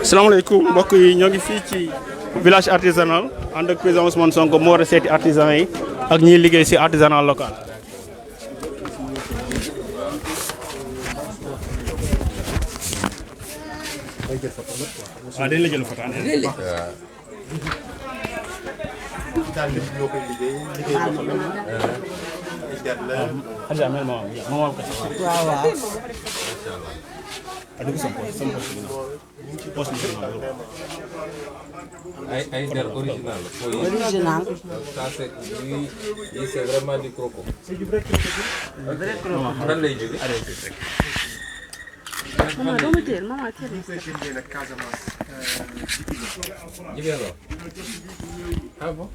Asalaamaaleykum mbokk yi ñoo ngi fii ci village artisanal ànd ak président Ousmane Sonko moo war a seeti artisan yi ak ñiy liggéey ci artisanal local. waaw dañ la jël photo ay der original. Original. Ça c'est c'est vraiment du croco. C'est du vrai croco. Vrai croco. Nan lay jóge. Maman doo ma jël maman teel. Libello. Ah bon?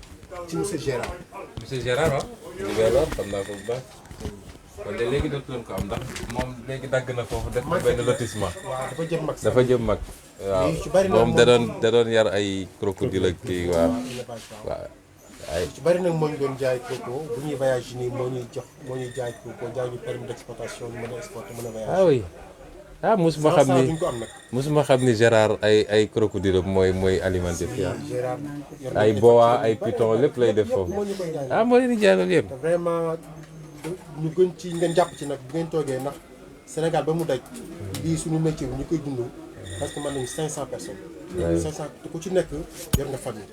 ci monsieur Gérard. Monsieur Gérard ah. Libello xam naa ko bu baax. kon de léegi dootu leen ko am ndax moom léegi dagg na foofu def na benn lotissement. waaw dafa jëm mag. dafa jëm mag. waaw moom da doon yar ay crocodile ak kii waaw. waaw ay. ci bari nag moo ñu doon jaay coco bu ñuy voyage nii moo ñuy jaay coco jaay ñu permis d'exportation ñu mën a exporter mën a voyage. ah oui ah musuma xam ni Gérard ay crocodile mooy alimenté fii ay boa ay python lépp lay def foofu. ah moo leen di jaay loolu yëpp. vraiment ñu gën ci ngeen jàpp ci nag bu ngeen toogee ndax Sénégal ba mu daj. lii suñu métier bi ñu koy dund parce que mën nañu 500 personnes. 500 te ku ci nekk yor nga famille.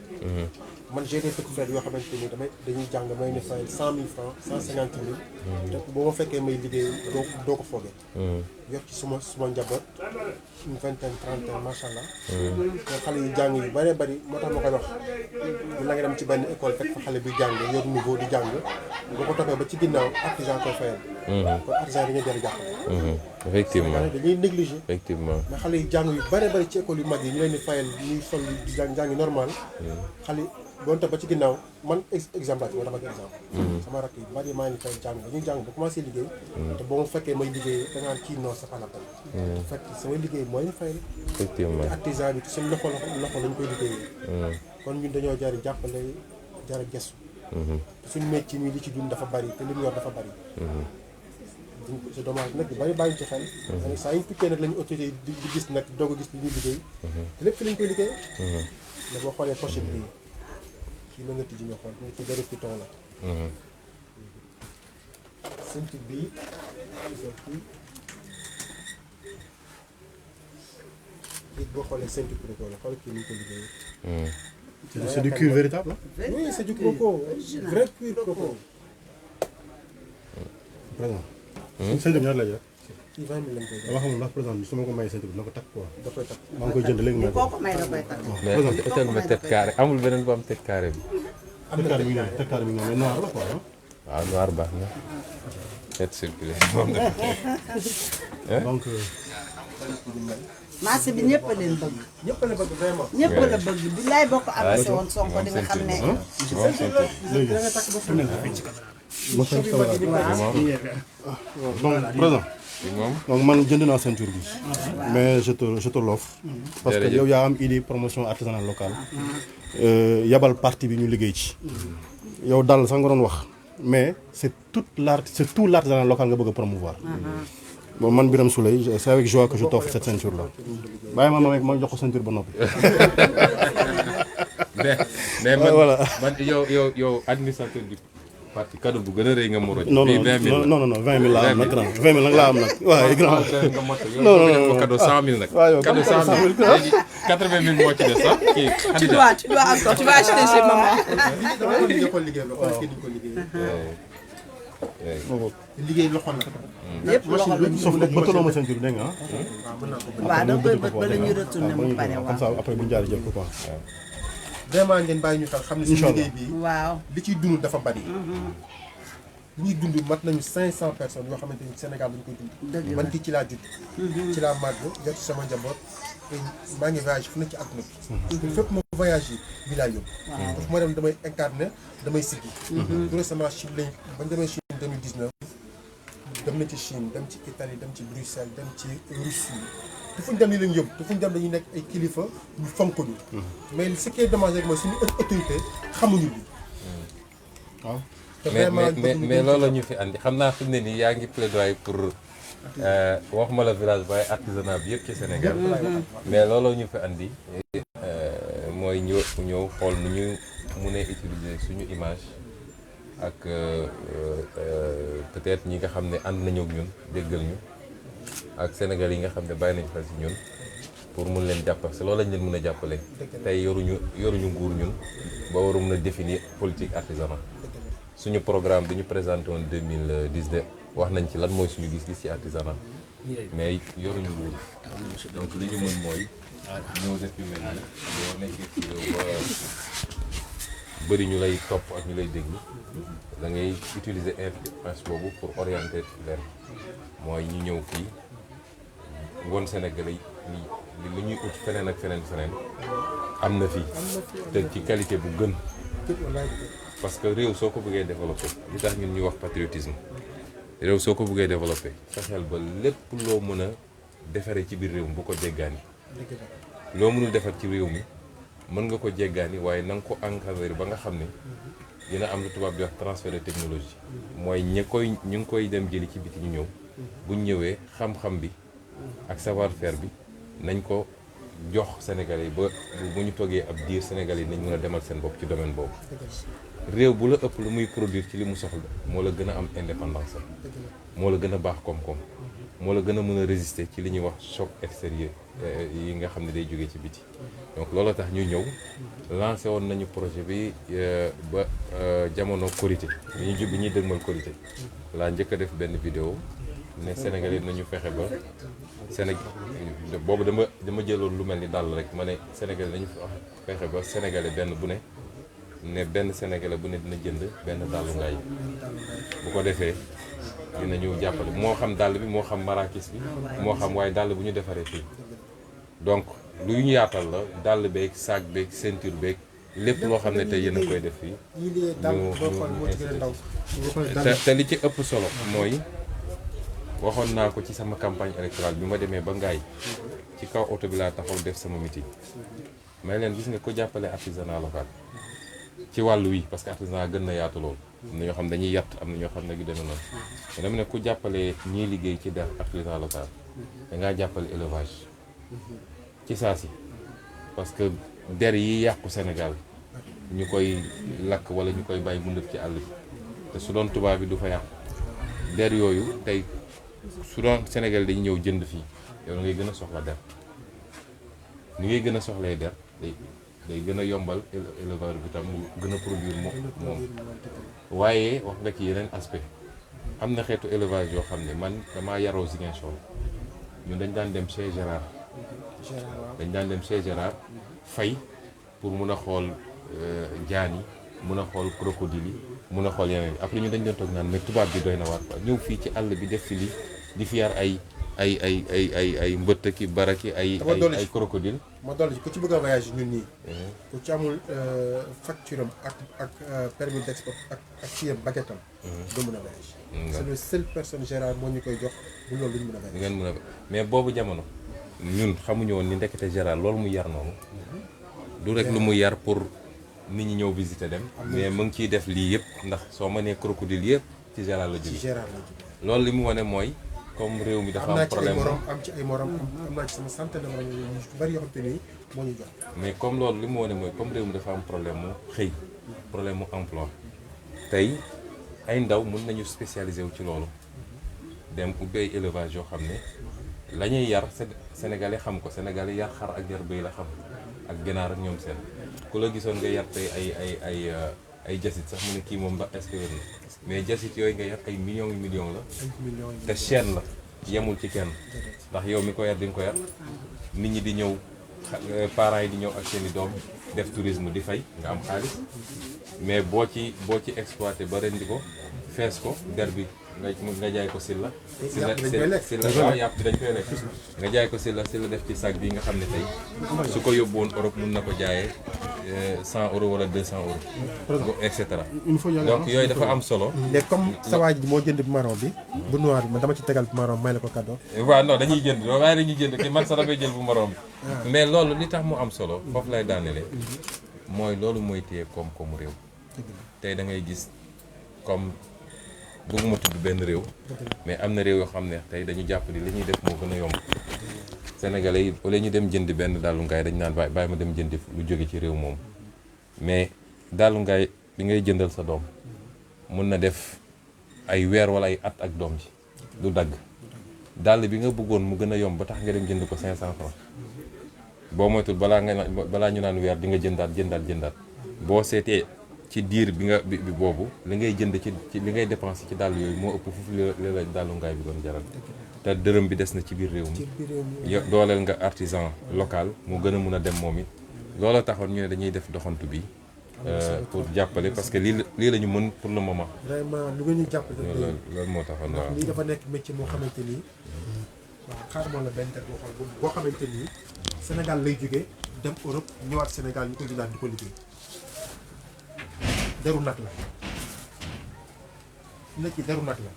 man j'ai des petits frères yoo xamante ni dañuy jàng may ne fay 100 000 francs 150 000. te boo ma fekkee may liggéey doo ko foogee. yor ci suma njaboot une vingtaine trentaine macha allah. te xale yu jàng yu bëree bëri moo tax ma koy wax la nga dem ci benn école fekk fa xale bi jàng yor niveau di jàng boo ko toppee ba ci ginnaaw artisan koy fayal. kon artisan yi dañoo jar a jàppale. effectivement dañuy négliger. effectivement mais xale yu jàng yu bëree bëri ci école yu mag yi ñu leen di fayal ñuy sol di jàng normal. xale doon topp ba ci ginnaaw man exemple moo tax ak exemple. sama rakk yu bari maa ngi fay jàng dañuy jàng ba commencé liggéey. te boo ma fekkee may liggéey da ngaan kii non c'est pas la peine. fekk samay liggéey mooy ñu fay la. effectivement te artisan bi seen loxo lañu koy liggéeyee. kon ñun dañoo jar a jàppale jar a gestu. suñu métier mi li ci dund dafa bari te li mu yor dafa bari. c'est dommage nag bari bàyyi ci xel. saa yu tukkee nag lañu autorité di gis nag doog a gis li ñuy liggéey. te lépp fi lañ koy liggéey. mais boo xoolee pochette bi kii la nga tijji nga xool nga ci dara piton la. ceinture bii kii boo xoolee ceinture croco la xool kii ni ñu ko liggéeyee. c'est du cuir véritable. oui c'est du croco vrai cuir croco. vraiment. ceinture bi ñaata lay jar. kii 20 000 lañ koy dama xamul ndax président bi su ma ko mayee ceinture bi dina ko takk quoi. da koy takk maa ngi koy jënd léegi may ko. Koo ko may da koy takk. mais hôtel ma tête carré amul beneen bu am tête carré bi. am na tête carré mi ngi noonu tête carré mi ngi noonu mais noir la quoi. waaw noir baax na. tête circulaire moom donc. marché bi ñëpp a leen bëgg. ñëpp la bëgg vraiment. ñëpp la bëgg billaay boo ko avancé woon Sonko di nga xam ne. léegi da nga takk ba fu ma fay caméra donc président. donc man jënd naa ceinture bi. mais je te l'offre. parce que yow yaa am idée promotion artisanale locale. yabal partie bi ñu liggéey ci. yow daal sax nga doon wax. mais c'est tout l'artisanat local nga bëgg a promouvoir. bon man Birame Souleye c'est avec joie que je t'offre cette ceinture là. bàyyi ma jox ko ceinture ba noppi. mais man voilà. man yow administrateur du parti cadeau bu gën a rëy nga mu roj. non non 20 000 laa am nag grand 20 000 nag laa am nag waaye grand. non cadeau 100 000 nag. waaw yow cadeau 100 000 léegi 80 000 moo ci des sax kii. tu dois encore tu vas acheter chez maman. nga ko liggéey ba xool kii ni ñu ko liggéeyee. liggéey loxo la. yëpp loxo la ñu. sauf que bëttaloo ma ceinture dégg nga ah. waaw da koy bët ba la ñuy retourné mu pare comme ça après bu ñu jaaree jël ko quoi. vraiment ngeen bàyyi ñu xel xam ne suñu liggéey bi waaw li ciy dund dafa bari. ñuy dund mat nañu 500 personnes yoo xamante ni Sénégal dañu koy dund. man kii ci laa judd. ci laa màgg jot ci sama njaboot. maa ngi voyage fu ne ci àdduna bi. fépp ma voyage yi bi laa yóbbu. parce que moo dem damay incarné damay siggi. tout récemment Chine lañ bañ demee Chine 2019 dem na ci Chine dem ci Italie dem ci Bruxelles dem ci Russie te fu ñu dem ni lañ yóbbu te fu ñu dem dañuy nekk ay kilifa ñu fonk ñu mais ce qui est dommage rek mooy suñu autorité xamuñu bi waaw te mais vraiment mais loolu ñu fi andi xam naa fi mu ne nii yaa ngi plaidoyer pour waxuma la village waaye artisanat bi yëpp ci Sénégal mais loolu ñu fi andi mooy ñëw xool nu ñu mun a utiliser suñu image ak peut-être ñi nga xam ne ànd nañu ak ñun déggal ñu ak Sénégal yi nga xam ne bàyyi nañu xel ci ñun pour mun leen jàppale si loolu lañ leen mën a jàppale tey yoruñu nguur ñun ba waru mën a définir politique artisanat suñu programme bi ñu présenté woon 2010 wax nañ ci lan mooy suñu gis-gis ci artisanat mais yoruñu nguur donc li ñu mën mooy ñëw def yu mel ni boo nekkee ci réew ba bëri ñu lay topp ak ñu lay déglu da ngay utiliser influence boobu pour orienter leen mooy ñu ñëw fii won Sénégalais yi li ñuy ut feneen ak feneen am na fii te ci qualité bu gën parce que réew soo ko bëggee développé li tax ñun ñuy wax patriotisme réew soo ko bëggee développé fexeel ba lépp loo mën a defaree ci biir réew mi bu ko jéggaani loo mënul defar ci réew mi mën nga ko jéggaani waaye na nga ko encadré ba nga xam ne dina am lu tubaab di wax transfert de technologie mooy ñu ngi koy dem jëli ci biti ñu ñëw buñ ñëwee xam-xam bi ak savoir faire bi nañ ko jox Sénégalais yi ba bu ñu toggee ab diir Sénégalais yi nañ mën a demal seen bopp ci domaine boobu réew bu la ëpp lu muy produire ci li mu soxla moo la gën a am indépendance moo la gën a baax koom-koom moo la gën a mën a résister ci li ñuy wax choc extérieur yi nga xam ne day jógee ci biti donc loolu tax ñu ñëw lancé woon nañu projet bi ba jamono Korité bi ñuy dëgmal Korité laa njëkk a def benn vidéo ne Sénégalais nañu fexe ba boobu dama jëloon lu mel ni dàll rek ma ne Sénégalais nañu fexe ba Sénégalais benn Sénégalais bu ne dina jënd benn dàllu ngaay bu ko defee dinañu jàppale moo xam dàll bi moo xam marakis bi moo xam waaye dàll bu ñu defaree fii donc lu ñu yaatal la dàll beeg sac beeg ceinture beeg lépp loo xam ne tey yéen a koy def fii te li ci ëpp solo mooy waxoon naa ko ci sama campagne électorale bi ma demee ba Ngaye ci kaw oto bi laa taxaw def sama meeting may leen gis nga ko jàppale artisanat local ci wàllu wi parce que artisanat gën na yaatu lool am na ñoo xam ne dañuy yatt am na ñoo xam ne yu demee noonu mais dama ne ku jàppale ñiy liggéey ci der artisanat local dangaa jàppale élevage ci saa si parce que der yi yàqu Sénégal ñu koy lakk wala ñu koy bàyyi mu ndëf ci àll bi te su doon tubaab bi du fa yàqu der yooyu tey su doon Sénégal dañu ñëw jënd fii yow da ngay gën a soxla der ni ngay gën a soxlee der day gën a yombal éleveur bi tam mu gën a produire moom waaye wax nga ci yeneen aspect am na xeetu élevage yoo xam ne man damaa yaroo Ziguinchor ñun dañ daan dem chez Gérard fay pour mun a xool jaan yi mun a xool crocodile yi mun a xool yeneen après ñu dañ doon toog naan mais tubaab bi doy na waar quoi ñëw fii ci àll bi def fi li di fi yar ay mbëtt ki baraki ay crocodile ma dolli ci ku ci bëgg a voyage ñun nii ku ci amul facture am ak permis d'export ak ci yam baguette am doo mën a voyage c'est le seul personne Gérard moo ñu koy jox bu loolu luñu mën a voyage ngeen mën a mais boobu jamono ñun xamuñu woon ni ndekete Gérard loolu mu yar noonu du rek lu mu yar pour nit ñi ñëw visiter dem mais mu ngi ciy def lii yëpp ndax soo mënee crocodile yëpp ci Gérard la jóge loolu li mu wane mooy comme réew mi dafa am problème am ci ay morom am naa ci sama centaine de morom ñu bari yoo xam te ni moo ñu jox mais comme loolu li mu wane mooy comme réew mi dafa am problème mu xëy problème mu emploi tey ay ndaw mën nañu spécialisé wu ci loolu dem ubbi ay élevage yoo xam ne la ñuy yar Sénégalais xam ko Sénégalais yar xar ak yar bëy la xam ak ganaar ak ñoom seen ku la gisoon nga yar tey ay jasit sax mu ne kii moom ba est-ce que mais jasit yooyu nga yar ay millions la te chaîne la yemul ci kenn ndax yow mi ko yar di nga ko yar nit ñi di ñëw parents yi di ñëw ak seeni doom def tourisme di fay nga am xaalis mais boo ci exploité ba rendi ko fees ko der bi nga jaay ko silla waaw yàpp bi dañ koy lekk nga jaay ko silla def ci sac bi nga xam ne tey su ko yóbbu woon Europe mun na ko jaayee 100 € wala 200 €. et cetera. il faut donc yooyu dafa am solo. mais comme sa waa ji moo jënd bu marron bi. bu noir bi man dama ci tegal bu marron may la ko cadeau. waaw non dañuy jënd waaye dañuy jënd ki man sax damay jël bu marron bi. mais loolu li tax mu am solo foofu lay daanele mooy loolu mooy téye koom-koomu réew. tey da ngay gis comme bëgguma tudd benn réew. mais am na réew yoo xam ne tey dañu jàpp ni li ñuy def moo gën a yomb. Sénégalais yi wala ñu dem jëndi benn dàllu ngaay dañu naan bàyyi ma dem jëndi lu jóge ci réew moom mais dàllu ngaay bi ngay jëndal sa doom mun na def ay weer wala ay at ak doom ji du dagg dàll bi nga bëggoon mu gën a yomb ba tax nga dem jënd ko 500 francs boo moytul balaa ñu naan weer di nga jëndaat boo seetee ci diir bi boobu li ngay jënd ci li ngay dépensé ci dàll yooyu moo ëpp foofu li la dàllu ngaay bi doon jaral te dërëm bi des na ci biir réew mi dooleel nga artisan local mu gën a mun a dem moom it loola taxoon ñu ne dañuy def doxantu bi pour jàppale parce que lii la ñu mën pour le moment. vraiment lu nga ñu jàppale. loolu moo taxoon waaw. lii dafa nekk métier moo xamante ni waaw xaaral ma la benn boo xamante ni Sénégal lay jógee dem Europe ñëwaat Sénégal ñu ko jëlaat di ko liggéey deru nag la nit ki deru nag la.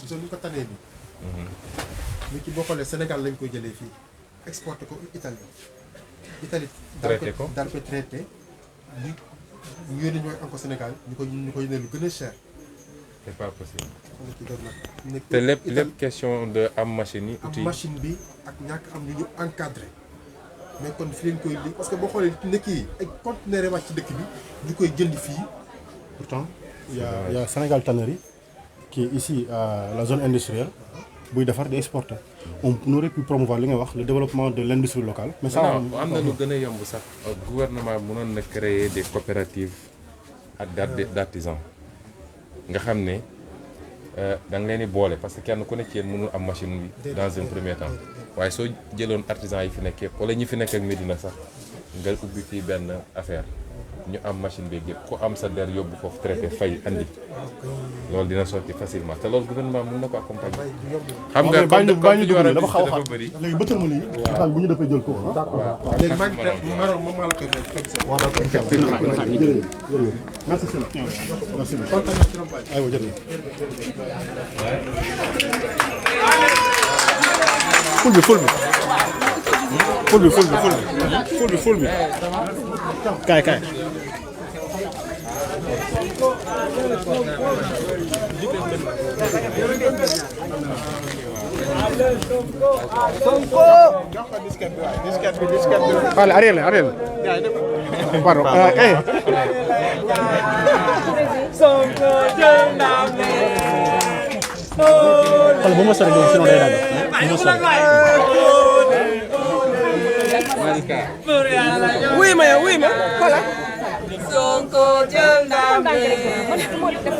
gisoo ni ko tanee bi nit ki boo xoolee Sénégal lañ koy jëlee fii exporté ko Italie traité ko daal koy traité ñu yónnee ñooy encore Sénégal ñu ko yónnee lu gën a cher. c'est pas possible. te lépp question de am machine yi. am machine bi ak ñàkk am ñu encadré mais kon fi leen koy li parce que boo xoolee nekk yi ay conteneur wàcc ci dëkk bi ñu koy jënd fii. pourtant il y a Sénégal Tannerie qui est ici à la zone industrielle buy defar di exporter. On aurait pu promouvoir li nga wax le développement de l'industrie locale. mais ça am na lu gën a yomb sax gouvernement mënoon na créer des coopératives ak d'artisans nga xam ne da nga leen di boole parce que kenn ku nekk ci yéen mënul am machine bi dans un premier temps waaye soo jëloon artisans yi fi nekk yëpp wala ñi fi nekk ak Médina sax nga ubbi fii benn affaire ñu am machine bi yëpp ku am sa der yóbbu foofu traité fay andi loolu dina sotti facilement te loolu gouvernement mën na ko accompagner. xam nga comme ñu war a dafa xaw a bëri. léegi bëttal ma lii. waaw bu ñu defee jël ko. d'accord léegi maa ngi maroon moom maa la koy def comme ça. waaw jërëjëf merci merci kontaan naa ci Rompagne. aywa jërëjëf. ful bi. kaay. Allez, arrière. Pardon. Kalau bu ma sori dégg sinon day dagg. Bu ma sori. wuy ma voilà. Sonko jël ndam bi.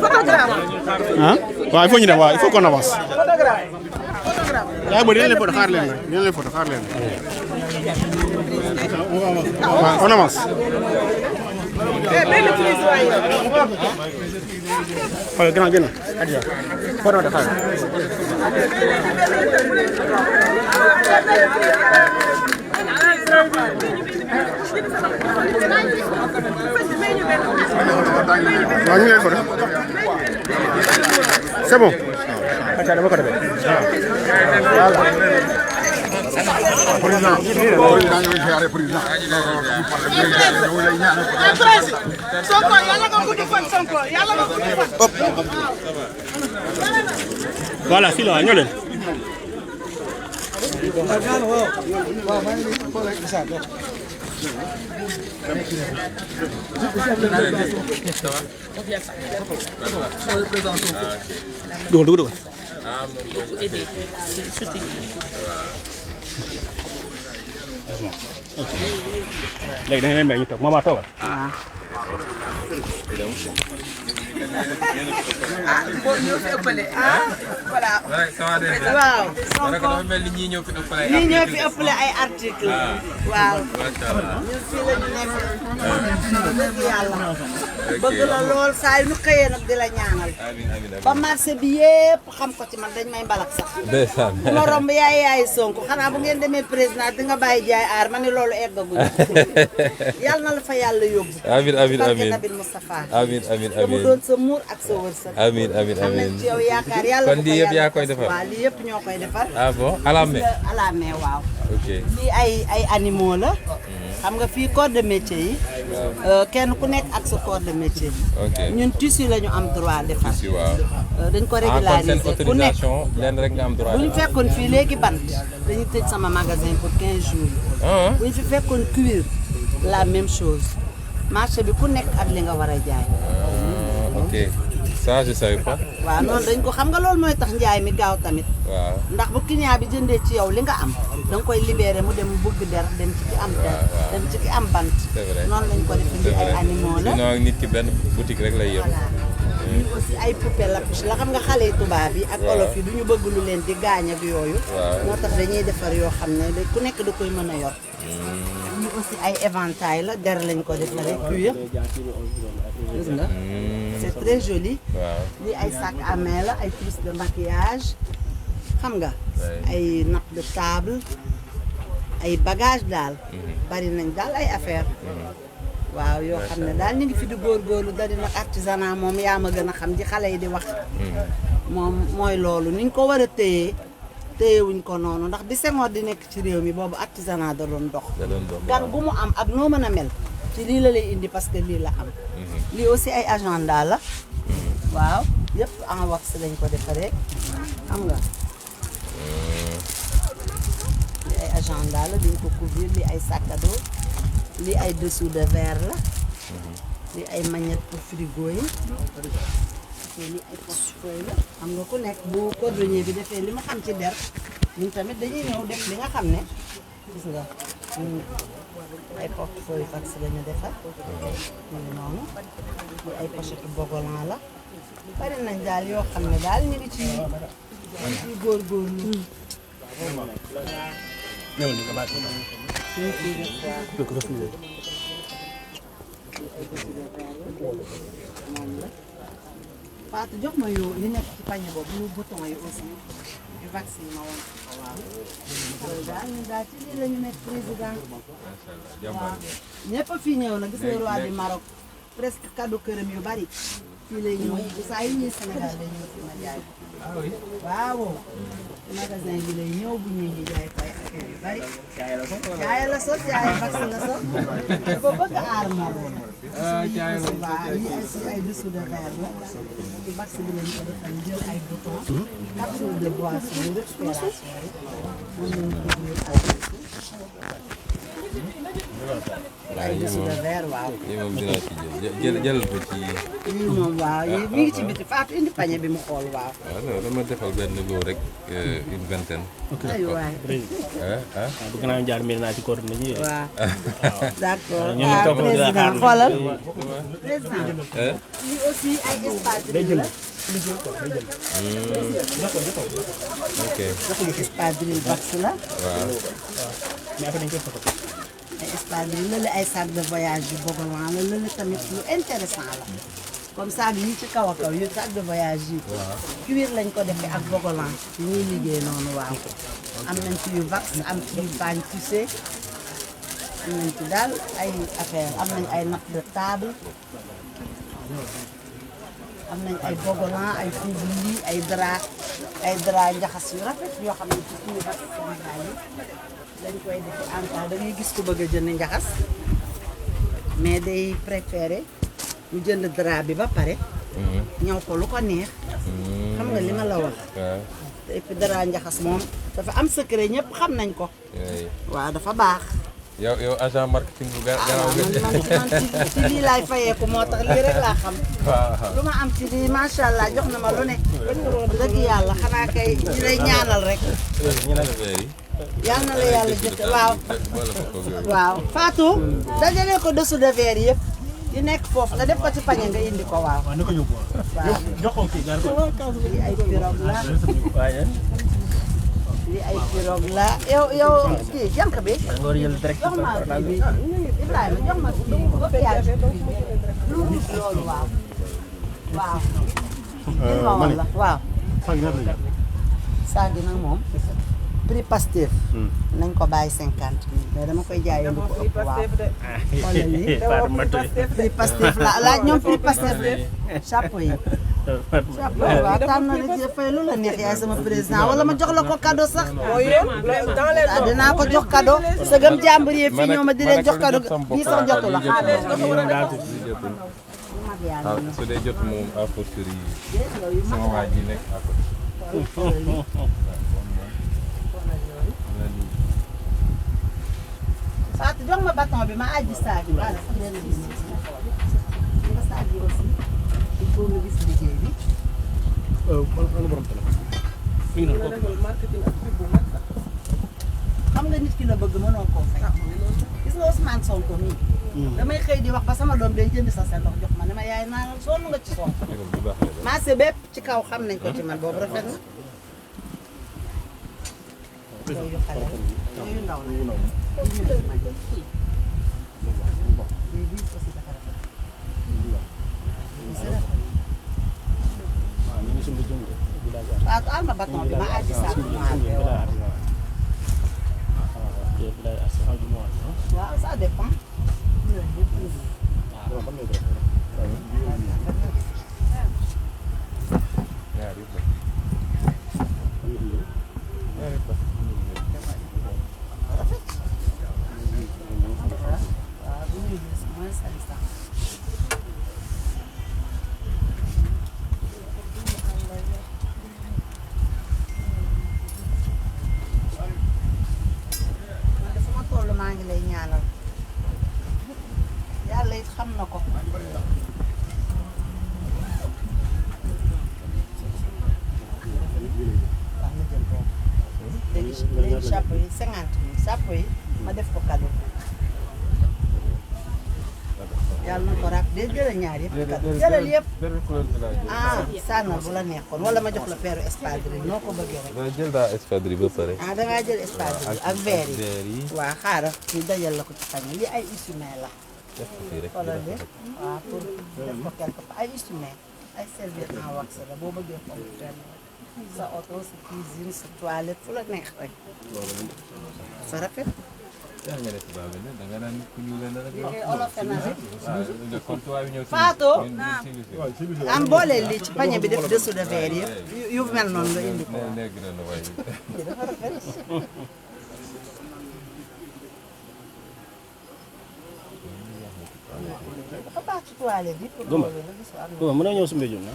Photographe. Ah? Waaw il faut ñu dem waaw il faut qu'on avance. Photographe. yaa ngi bëri dinañ leen photo xaar leen. waaw on avance. benn prise waaye. xoolal grand génn. Adja. photo de xaar. waaw ñu ngi leen photo. c'est bon. Adja dama ko defee. voilà. président ñoo ziaré président. Sonko yàlla nga gudd fan Sonko yàlla nga gudd fan. voilà fii la waa ñoo leen. dugal. léegi da ngeen may ñu toog mama toogal. ah boobu ñoo fi ëppale ah voilà. waaw. Sonko ñii ñoo fi ëppale ay article waaw. ñun fii la ñu nekk. dëgg yàlla. bëgg la lool saa yu nu xëyee nag di la ñaanal. ba marché bi yépp xam ko ci man dañ may mbalak sax. ndeysaan. bu ma romb yaay Sonko xanaa bu ngeen demee président di nga bàyyi jaay aar ma ne loolu eggaguñu. yàlla na la fa yàlla yóbbu. amiin amiin amiin Nabil Moustapha. amiin amiin te mu doon sa muur ak sa wërsëg. amiin amiin am nañ ci yow yaakaar yàlla. kon lii yëpp yaa koy defar waaw lii yëpp ñoo koy defar. ah bon à la main. à la main waaw. ok lii ay animaux la. xam nga fii corps de métier yi. kenn ku nekk ak sa corps de métier. ok ñun tissu la ñu am droit defar. tissu waaw. dañ ko ah kon seen régulariser ku nekk. autorisation lenn rek nga am droit. bu ñu fekkoon fii léegi bant dañuy tëj sama magasin pour 15 jours. bu ñu fi fekkoon cuir la même chose marché bi ku nekk ak li nga war a jaay. ok ça je savais pas. waaw noonu dañ ko xam nga loolu mooy tax njaay mi gaaw tamit. waaw ndax bu client bi jëndee ci yow li nga am da nga koy libéré mu dem bëgg der dem ci ki am der dem ci ki am bant. c'est vrai noonu lañ ko defee lii ay animaux la. sinon nit ki benn boutique rek lay yem. lii aussi ay poupée lapiche la xam nga xale yu tubaab yi ak olof yi du ñu bëgg lu leen di gaañ ak yooyu. moo tax dañuy defar yoo xam ne ku nekk da koy mën a yor. lii aussi ay éventail la der lañ ko defaree cuir gis nga. c'est très joli. waaw lii ay sac à main la ay trousse de maquillage xam nga. ay nappe de table ay bagage daal. bari nañ daal ay affaire waaw yoo xam ne daal ñu ngi fi di góorgóorlu dari nag artisanat moom yaa ma gën a xam di xale yi di wax. moom mooy loolu niñ ko war a téyewuñ ko noonu ndax bi Senghor di nekk ci réew mi boobu artisanat da doon dox. gan gu mu am ak noo mën a mel ci lii la lay indi parce que lii la am. lii aussi ay agenda la. waaw yëpp en wax lañ ko defaree xam nga. lii ay agenda la dañ ko couvrir lii ay sac à dos lii ay dessous de verre la. lii ay magnette pour frigo yi. lii ay portefeuille la xam nga ku nekk bu cordonnier bi defee li ma xam ci der ñun tamit dañuy ñëw def li nga xam ne gis nga ay portefeuille fax la ñu defar ñu ngi noonu lii ay pochette bogolan la bari nañ daal yoo xam ne daal ñu ngi ci góorgóorlu Fatou jox ma yu li nekk ci pañe boobu yu bouton yi aussi yu vaccin ma woon waaw loolu daal ñun daal ci lii la ñu nekk président waaw ñëpp a fii ñëw na gis nga roi du Maroc presque cadeau këram yu bari fii lay ñëw saa yu ñuy Sénégal day ñëw fi ma jaay waaw magasin bi lay ñëw bu ñuy jaay fay affaire yu bari jaay la sos jaay vaccin la sos dafa bëgg aar moom waaw yi ay dessous de verre la ci vaccin bi lañ ko defal jël ay bouton capsule de boisson yi récupération yi moom lañ ko jël ay dessous de verre waaw lii moom dinaa ci jël ko ci. lii moom waaw yi mi ngi ci biti Fatou indi pañe bi mu xool waaw. waaw non dama defal benn loo rek une vingtaine. ay waay bëgg naa jaar mbir naa ci coordonnées yi. waaw d'accord ñu ngi toog di la président xaar. xoolal président lii aussi ay espadrille la ok espadrille box la waaw. ay espadrille la ay sac de voyage yu bogolan la lële tamit lu intéressant la comme sac yi ci kaw a kaw yu sac de voyage yi cuir lañ ko defee ak bogolan yi ñuy liggéey noonu waaw am nañ ci yu vax am ci yu bañ tissé am nañ ci daal ay affaire am nañ ay nappe de table am nañ ay bogolan ay fourni ay drap njaxas yu rafet yoo xam ne ci suñu vax Sénégal yi dañ koy def en temps da ngay gis ku bëgg a jënd njaxas mais day préféré ñu jënd drap bi ba pare ñëw ko lu ko neex xam nga li ma la wax waaw. et puis drap njaxas moom dafa am secret ñëpp xam nañ ko waaw dafa baax yow agent marketing bu garaaw man ci lii laay fayeeku moo tax lii rek laa xam lu ma am ci lii macha allah jox na ma lu ne dëgg yàlla xanaa kay ñu lay ñaanal rek yal na la yàlla jëkk waaw Fatou dajale ko dessous de verre yëpp yu nekk foofu nga def ko ci pañe nga indi ko waaw. waaw na ko yóbbu waaw. jox ko kii gar ko. lii ay pirogue la waaye. lii ay pirogue la yow kii jànk bi. da nga war a jël direct. jox ma kii bi Ibrahima jox ma loolu waaw. waaw. ma ne waaw. saag ñaata la saag gi nag moom prix Pastef nañ ko bàyyi 50 000 mais dama koy jaayee lu ko ëpp waaw. xoolal lii prix Pastef la laaj ñoom prix Pastef chapeau yi. chapeau waaw tànn na ci fay lu la neex yaay sama président wala ma jox la ko cadeau sax. dinaa ko jox cadeau. sëgëm jàmbur yi fii ñoo ma di leen jox cadeau bii sax jotu la. su dee jot moom à fortiori sama waa ji nekk à côté. Fatou jox ma bâton bi ma àjji saag yi wala sax benn bis nga saag yi aussi il faut nga gis liggéey bi. xam nga nit ki la bëgg mënoo koo fay. gis nga Ousmane Sonko mii. damay xëy di wax ba sama doom day jënd sa ndox jox ma ne ma yaay naa sonn nga ci Sonko. marché bépp ci kaw xam nañ ko ci man boobu rafet na. yooyu xale la yooyu ndaw la. Fatou al ma bâton bi ma àjji saako noir bi waaw ça dépend. maa ngi lay ñaanal yàlla it xam na ko. léegi chapeau yi 50 000 chapeau yi ma def ko cadeau. yàlla na ko ràpp de jëlal ñaar yëpp cadeau jëlal yëpp. sànnal bu la neexoon wala ma jox la peeru espadrille noo ko bëggee rek. jël daa espadrille ba pare. dangaa jël espadrille ak verre yi. waaw xaaral ñu dajal la ko ci pañe li ay isumé la. xoolal de waaw pour def ko quelque part ay isumé ay serviette en wax la boo bëggee foofu fenn sa oto sa cuisine sa toilette fu la neex rek. sa rafet. yaa ngi def baax na da nga naan ku ñu leen rek. Fatou am boole lii ci pañe bi def dessous de verre yëpp yu mel noonu nga indi ko. dafa rafet. dafa baax ci toilette bi. Gouma mën na ñëw su Mbédioune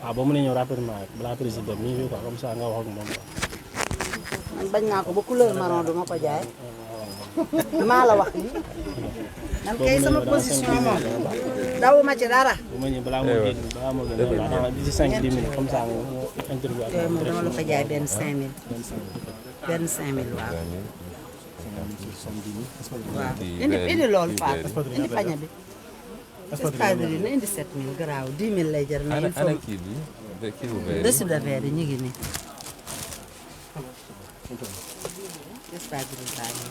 ah boo mënee ñëw rapidement rek balaa président mi ngi quoi comme ça nga wax ak moom. man bañ naa ko ba couleur marron du ma ko jaay maa la wax lii man kay sama position moom dawuma ci dara. bu ma ñëwee balaa moo génn balaa moo gën a 5-10 minutes comme ça nga interview ak moom dama la ko jaay benn 5000 benn 5000 waaw. waaw indi loolu Fatou indi pañe bi. espadrille na indi 7000 garaaw 10 000 lay jar na il faut dessus de verre yi ñu ngi nii. espadrille baa ngi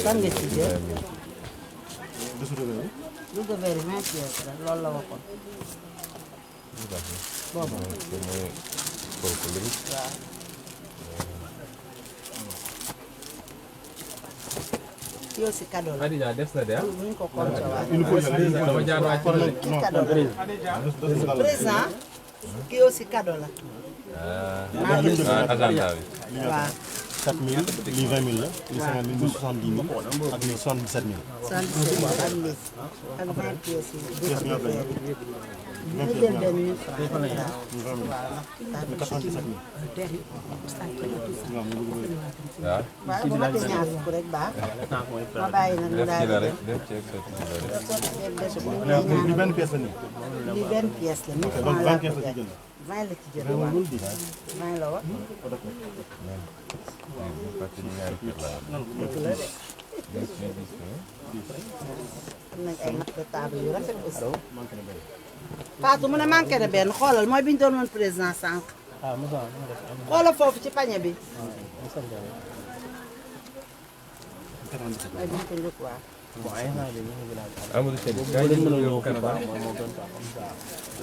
fan nga ci jël dessus de verre 20 pièces la loolu la waxoon boobu waaw. yow si cadeau la. Adja des na de ah. bu ñu ko compté waat. dama jaar wàcc na de. kii cadeau la. président kii aussi cadeau la. agenda bi. waaw. 4000 lii 20 000 la lii 50 000 lii 70 000 ak lii 77 000. 77 ak lii ak 20 pièces yi. ñu jël benn 1000 francs. waaw. waaw bu ma tee ñaar fukk rek baax. ma bàyyi nag mu daal di dem. def ci exercice lii benn pièce la nii. lii benn pièce la 1000 francs laa ko jël 20 la ci jël waaw 20 la wax. dëgg la de. am nañ ay napp de table yu rafet aussi. Fatou mu ne manqué na benn xoolal mooy bi ñu doon woon président sànq. xoolal foofu ci pañe bi. mooy bi ñu ko njëkk waa. Amadou Chérif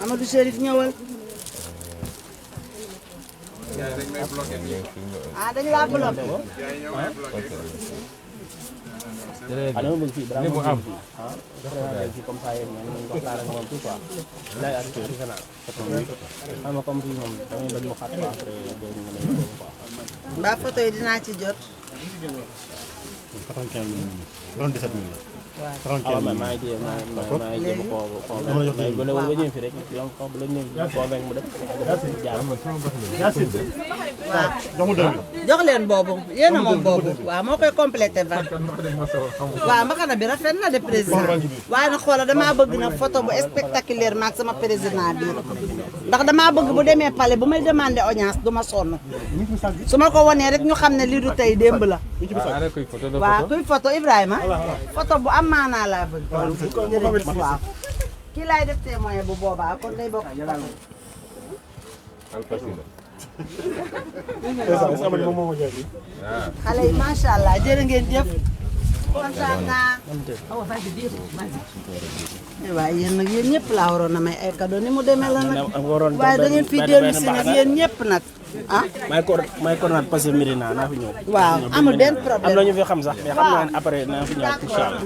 Amadou Chérif ñëwal. ah dañu laa bloqué. Ano mo fi bravo mo am fi comme ça yéen ñaan ñu wax la rek moom tout quoi lay arrêté rek na ama comme fi moom damay bañ mu xat après do ñu lay quoi mbaa photo yi dinaa ci jot. 75 minutes 77 minutes. waaw maa ngi jéem ko bu la ñëw fi rek yow ko bu la ñëw ko veng mu def jaar waaw jox leen boobu yéen a moom boobu waaw moo koy complété va waaw mbaxana bi rafet na de président waaye nag xoolal damaa bëgg na photo bu spectaculaire maag sama président bi ndax damaa bëgg bu demee palais bu may demandé audience du ma sonn su ma ko wanee rek ñu xam ne lii du tey démb la waaw kuy photo Ibrahima photo bu am maanaa laa bëgg waaw kii laay def témoin bu boobaa kon day bokk xale yi macha allah jërë ngeen jëf kontaan naa waaye yéen nag yéen ñëpp laa waroon na may ay cadeau ni mu demee la nag waaye da ngeen fi dellu si nag yéen ñëpp nag ah may coordonnate parce que Médina naa fi ñëw waaw amul benn problème am na ñu fi xam sax mais xam naa ne après naa fi ñëw incha allah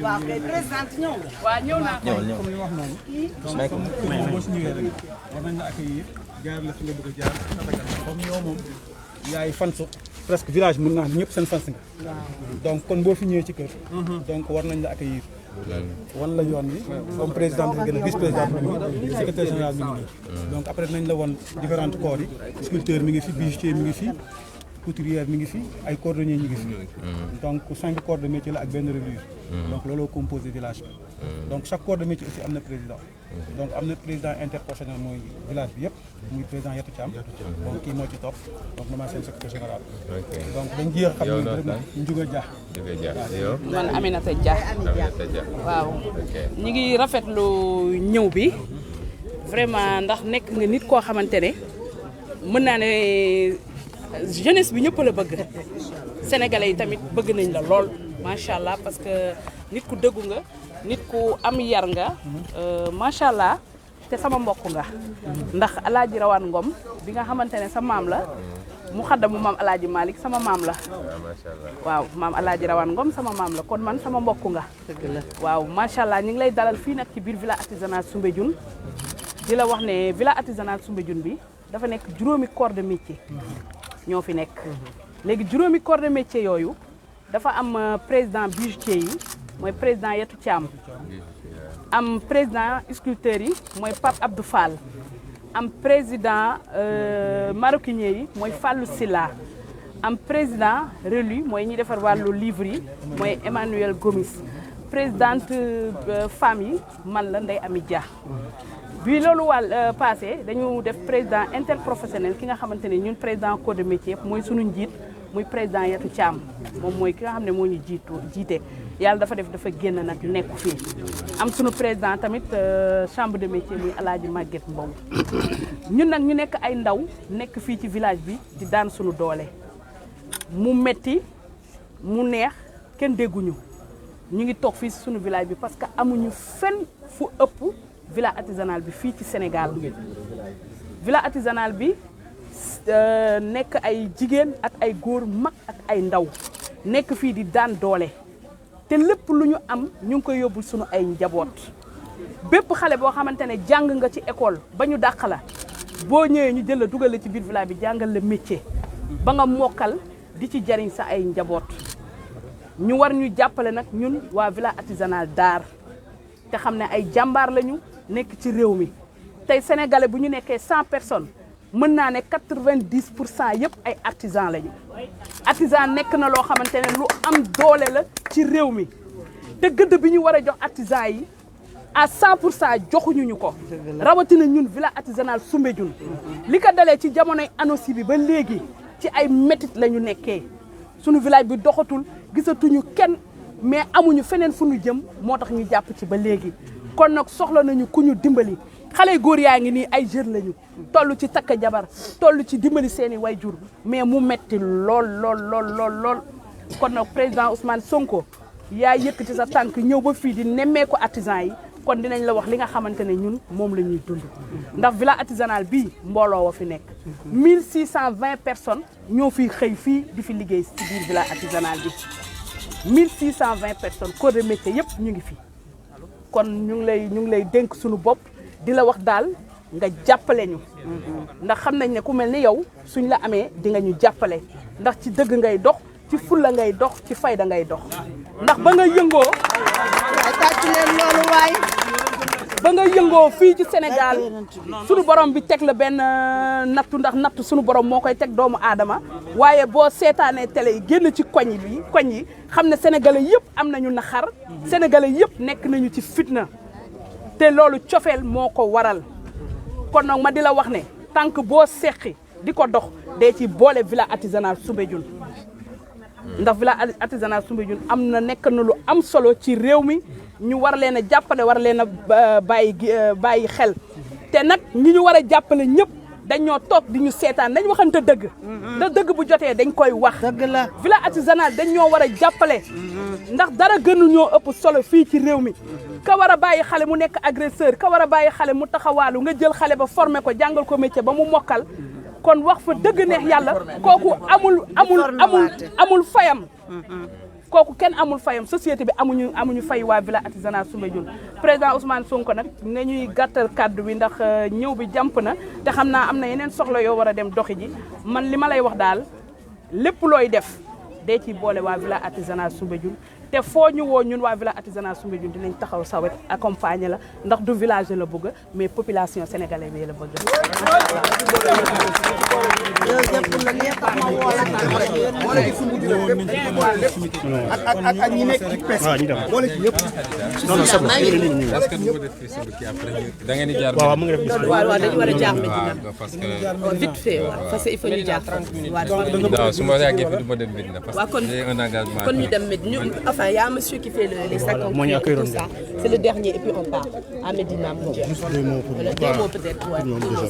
waaw kay président ñëw nga. waaw ñëw naa ko. comme li wax noonu. boo si ñëwee rek war nañ la accueillir jaar la fi nga bëgg a jaar comme yow moom yaay fans presque village mën naa ñëpp seen fans nga. donc kon boo fi ñëwee ci kër. donc war nañ la accueillir. wan la yoon bi comme président bi gën a vice président bi ngi secrétaire général mi ngi nii. donc après nañ la won différentes corps yi sculpteur mi ngi fi bijoutier mi ngi fi. couturière mi ngi fi ay cordonnier ñu ngi fi donc 5 corps de métier la ak benn reliure donc looloo composé village bi donc chaque corps de métier aussi am na président donc am na président interprofessionnel mooy village bi yëpp muy président Yatou Thiam donc kii moo ci topp donc man maa seen secrétaire général donc dañ jeex xam ne vraiment Ndiouga Dia man Aminata Dia waaw ñi ngi rafetlu ñëw bi vraiment ndax nekk nga nit koo xamante ne mën naa ne jeunesse bi ñëpp la bëgg sénégalais yi tamit bëgg nañ la lool macha allah parce que nit ku dëggu nga nit ku am yar nga macha allah te sama mbokk nga ndax alaaji Rawaan Ngom bi nga xamante ne sa maam la mu xaddamu maam alaaji Malick sama maam la waaw maam alaaji Rawaan Ngom sama maam la kon man sama mbokk nga waaw macha allah ñu ngi lay dalal fii nag ci biir village artisanal Soumbédioune di la wax ne village artisanal Soumbédioune bi dafa nekk juróomi corps de métier ñoo fi nekk léegi juróomi corps de métier yooyu dafa am président bijoutier yi mooy président Yatou Thiam am président sculpteur yi mooy Pape Abdou Fall am président maroquinier yi mooy Fallou Silla am président relu mooy ñi defar wàllu livre yi mooy Emmanuel Gomis présidente femme yi man la Ndeye Amy Dia bi loolu passé dañu def président interprofessionnel ki nga xamante ne ñun président corps de métier yëpp mooy sunu njiit muy président Yatou Thiam moom mooy ki nga xam ne moo ñu jiite yàlla dafa def dafa génn nag nekku fii am sunu président tamit chambre de métier muy Alaaji Maguette Mbow ñun nag ñu nekk ay ndaw nekk fii ci village bi di daan sunu doole mu metti mu neex kenn dégguñu ñu ngi toog fii si sunu village bi parce que amuñu fenn fu ëpp village artisanal bi fii ci Sénégal village artisanal bi nekk ay jigéen ak ay góor mag ak ay ndaw nekk fii di daan doole te lépp lu ñu am ñu ngi koy yóbbul sunu ay njaboot bépp xale boo xamante ne jàng nga ci école ba ñu dàq la boo ñëwee ñu jël la dugal la ci biir village bi jàngal la métier ba nga mokkal di ci jariñ sa ay njaboot ñu war ñu jàppale nag ñun waa village artisanal Daar te xam ne ay jàmbaar lañu nekk ci réew mi tey sénégalais bu ñu nekkee 100 personnes mën naa ne 90% yëpp ay artisan lañu artisan nekk na loo xamante ne lu am doole la ci réew mi te gëdd bi ñu war a jox artisan yi à 100% joxuñu ñu ko rawatina ñun village artisanal Soumbédioune li ko dalee ci jamonoy ANOCI bi ba léegi ci ay métit la ñu nekkee suñu village bi doxatul gisatuñu kenn mais amuñu feneen fu ñu jëm moo tax ñu jàpp ci ba léegi kon nag soxla nañu ku ñu dimbali xale góor yaa ngi nii ay jeunes lañu toll ci takk jabar toll ci dimbali seeni wayjur mais mu metti lool kon nag président Ousmane Sonko yaa yëkkati sa tànk ñëw ba fii di nemmeeku artisan yi kon dinañ la wax li nga xamante ne ñun moom la ñuy dund ndax village artisanal bii mbooloo wa fi nekk 1620 personnes ñoo fiy xëy fii di fi liggéey ci biir village artisanal bi 1620 personnes corps de métier yëpp ñu ngi fi kon ñu ngi lay dénk suñu bopp di la wax daal nga jàppale ñu ndax xam nañ ne ku mel ni yow suñ la amee di nga ñu jàppale ndax ci dëgg ngay dox ci fulla ngay dox ci fayda ngay dox ndax ba nga yëngoo tàcc leen loolu waay ba nga yëngoo fii ci Sénégal sunu borom bi teg la benn nattu ndax nattu sunu borom moo koy teg doomu aadama waaye boo seetaanee télé yi génn ci koñ yi xam ne sénégalais yëpp am nañu naxar sénégalais yëpp nekk nañu ci fitna te loolu cofeel moo ko waral kon nag ma di la wax ne tànk boo seqi di ko dox dee ci boole village artisanal Soumbédioune ndax village artisanal Soumbédioune am na nekk na lu am solo ci réew mi ñu war leen a jàppale war leen a bàyyi xel te nag ñi ñu war a jàppale ñëpp dañoo toog di ñu seetaan dañ waxante dëgg da dëgg bu jotee dañ koy wax dëgg la village artisanal dañ ñoo war a jàppale ndax dara gënu ñoo ëpp solo fii ci réew mi ka war a bàyyi xale mu nekk agresseur ka war a bàyyi xale mu taxawaalu nga jël xale ba formé ko jàngal ko métier ba mu mokkal kon wax fa dëgg neex yàlla kooku amul fayam kooku kenn amul fayam société bi amuñu fay waa village artisanal Soumbédioune président Ousmane Sonko nag ne ñuy gàttal kàddu bi ndax ñëw bi jàmp na te xam naa am na yeneen soxla yoo war a dem doxi ji man li ma lay wax daal lépp looy def dee ci boole waa village artisanal Soumbédioune te foo ñu woo ñun waa village artisanal Soumbédioune dinañ taxaw sa wet accompagner la ndax du village la bëgg mais population sénégalaise bi la bëgg. ak ñi nekk ci pes boole ci yëpp est-ce que du ko def fii si kii après da ngeen di jaar waaw mu ngi def waaw dañu war a jaar Médina parce que vite fait waaw parce que il faut ñu jaar waaw su ma yàggee fi du ma dem Médina parce waaw que j'ai un engagement kon ñu dem Médina enfin y a un monsieur qui fait les sacs en cuir et tout ça c'est le dernier et puis on part à Médina mu jeex deux mots peut-être ouais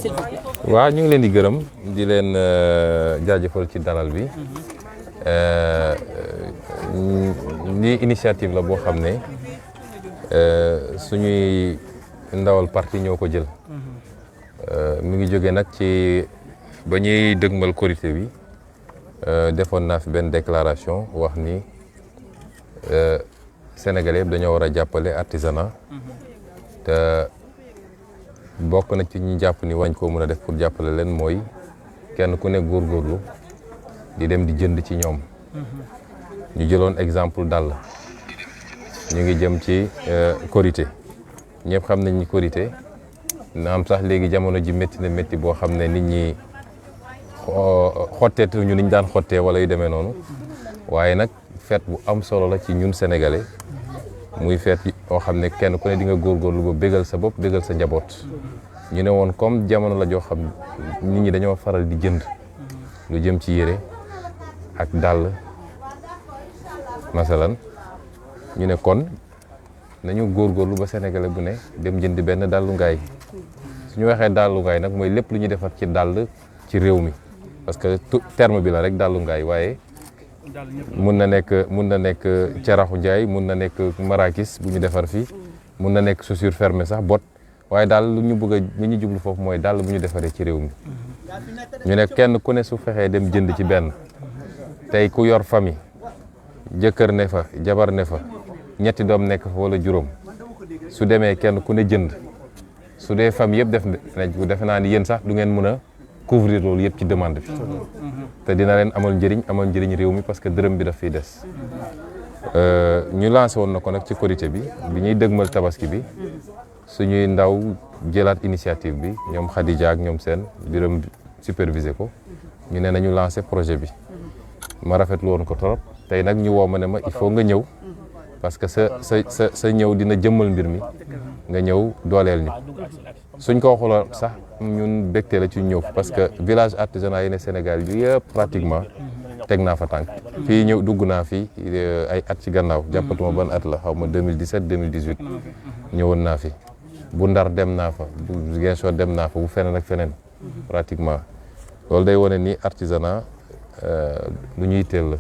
s'il vous plaît waaw ñu ngi leen di gërëm di leen jaajëfal ci dalal bi ni initiative la boo xam ne suñuy ndawal parti ñoo ko jël mi ngi jóge nag ci ba ñuy dëgmal Korité bi defoon naa fi benn déclaration wax ni Sénégalais yëpp dañoo war a jàppale artisanat te bokk na ci ñu jàpp ni wañ koo mën a def pour jàppale leen mooy kenn ku ne góorgóorlu di dem di jënd ci ñoom ñu jëloon exemple dàll ñu ngi jëm ci Korité ñëpp xam nañ ni Korité na am sax léegi jamono ji métti na métti boo xam ne nit ñi xotteetuñu ni ñu daan xottee wala yu demee noonu waaye nag fête bu am solo la ci ñun sénégalais muy fête yoo xam ne kenn ku ne di nga góorgóorlu ba bégal sa bopp bégal sa njaboot ñu ne woon comme jamono la joo xam nit ñi dañoo faral di jënd lu jëm ci yére ak dàll masalan ñu ne kon nañu góorgóorlu ba sénégalais bu ne dem jënd benn dàllu ngaay suñu waxee dàllu ngaay nag mooy lépp lu ñuy defar ci dàll ci réew mi parce que terme bi la rek dàllu ngaay waaye mun na nekk caraxu njaay mun na nekk marakis bu ñu defar fii mun na nekk chaussure fermée sax bot waaye daal lu ñu bëgg a li ñu jublu foofu mooy dàll bu ñu defaree ci réew mi ñu ne kenn ku ne su fexee dem jënd ci benn tey ku yor famille jëkkër ne fa jabar ne fa ñetti doom nekk fa wala juróom su demee kenn ku ne jënd su dee famille yëpp def nañ ko defe naa ni yéen sax du ngeen mën a couvrir loolu yëpp ci demande bi te dina leen amal njëriñ réew mi parce que dërëm bi daf fiy des ñu lancé woon na ko nag ci Korité bi ñuy dëgmal tabaski bi suñuy ndaw jëlaat initiative bi ñoom Khadija ak ñoom seen biram supervisé ko ñu ne nañu lancé projet bi ma rafetlu woon ko trop tey nag ñu woo ma ne ma il faut nga ñëw parce que sa ñëw dina jëmmal mbir mi nga ñëw dooleel ñu suñ ko waxuloon sax ñun bégte la ci ñëw parce que village artisanal yi ne Sénégal yu yëpp pratiquement teg naa fa tànk fii ñëw dugg naa fi ay at ci gannaaw jàppatuma ban at la xaw ma 2017 2018 ñëwoon naa fi bu Ndar dem naa fa bu Ziguinchor dem naa fa bu feneen ak feneen pratiquement loolu day wane ni artisanat lu ñuy teel la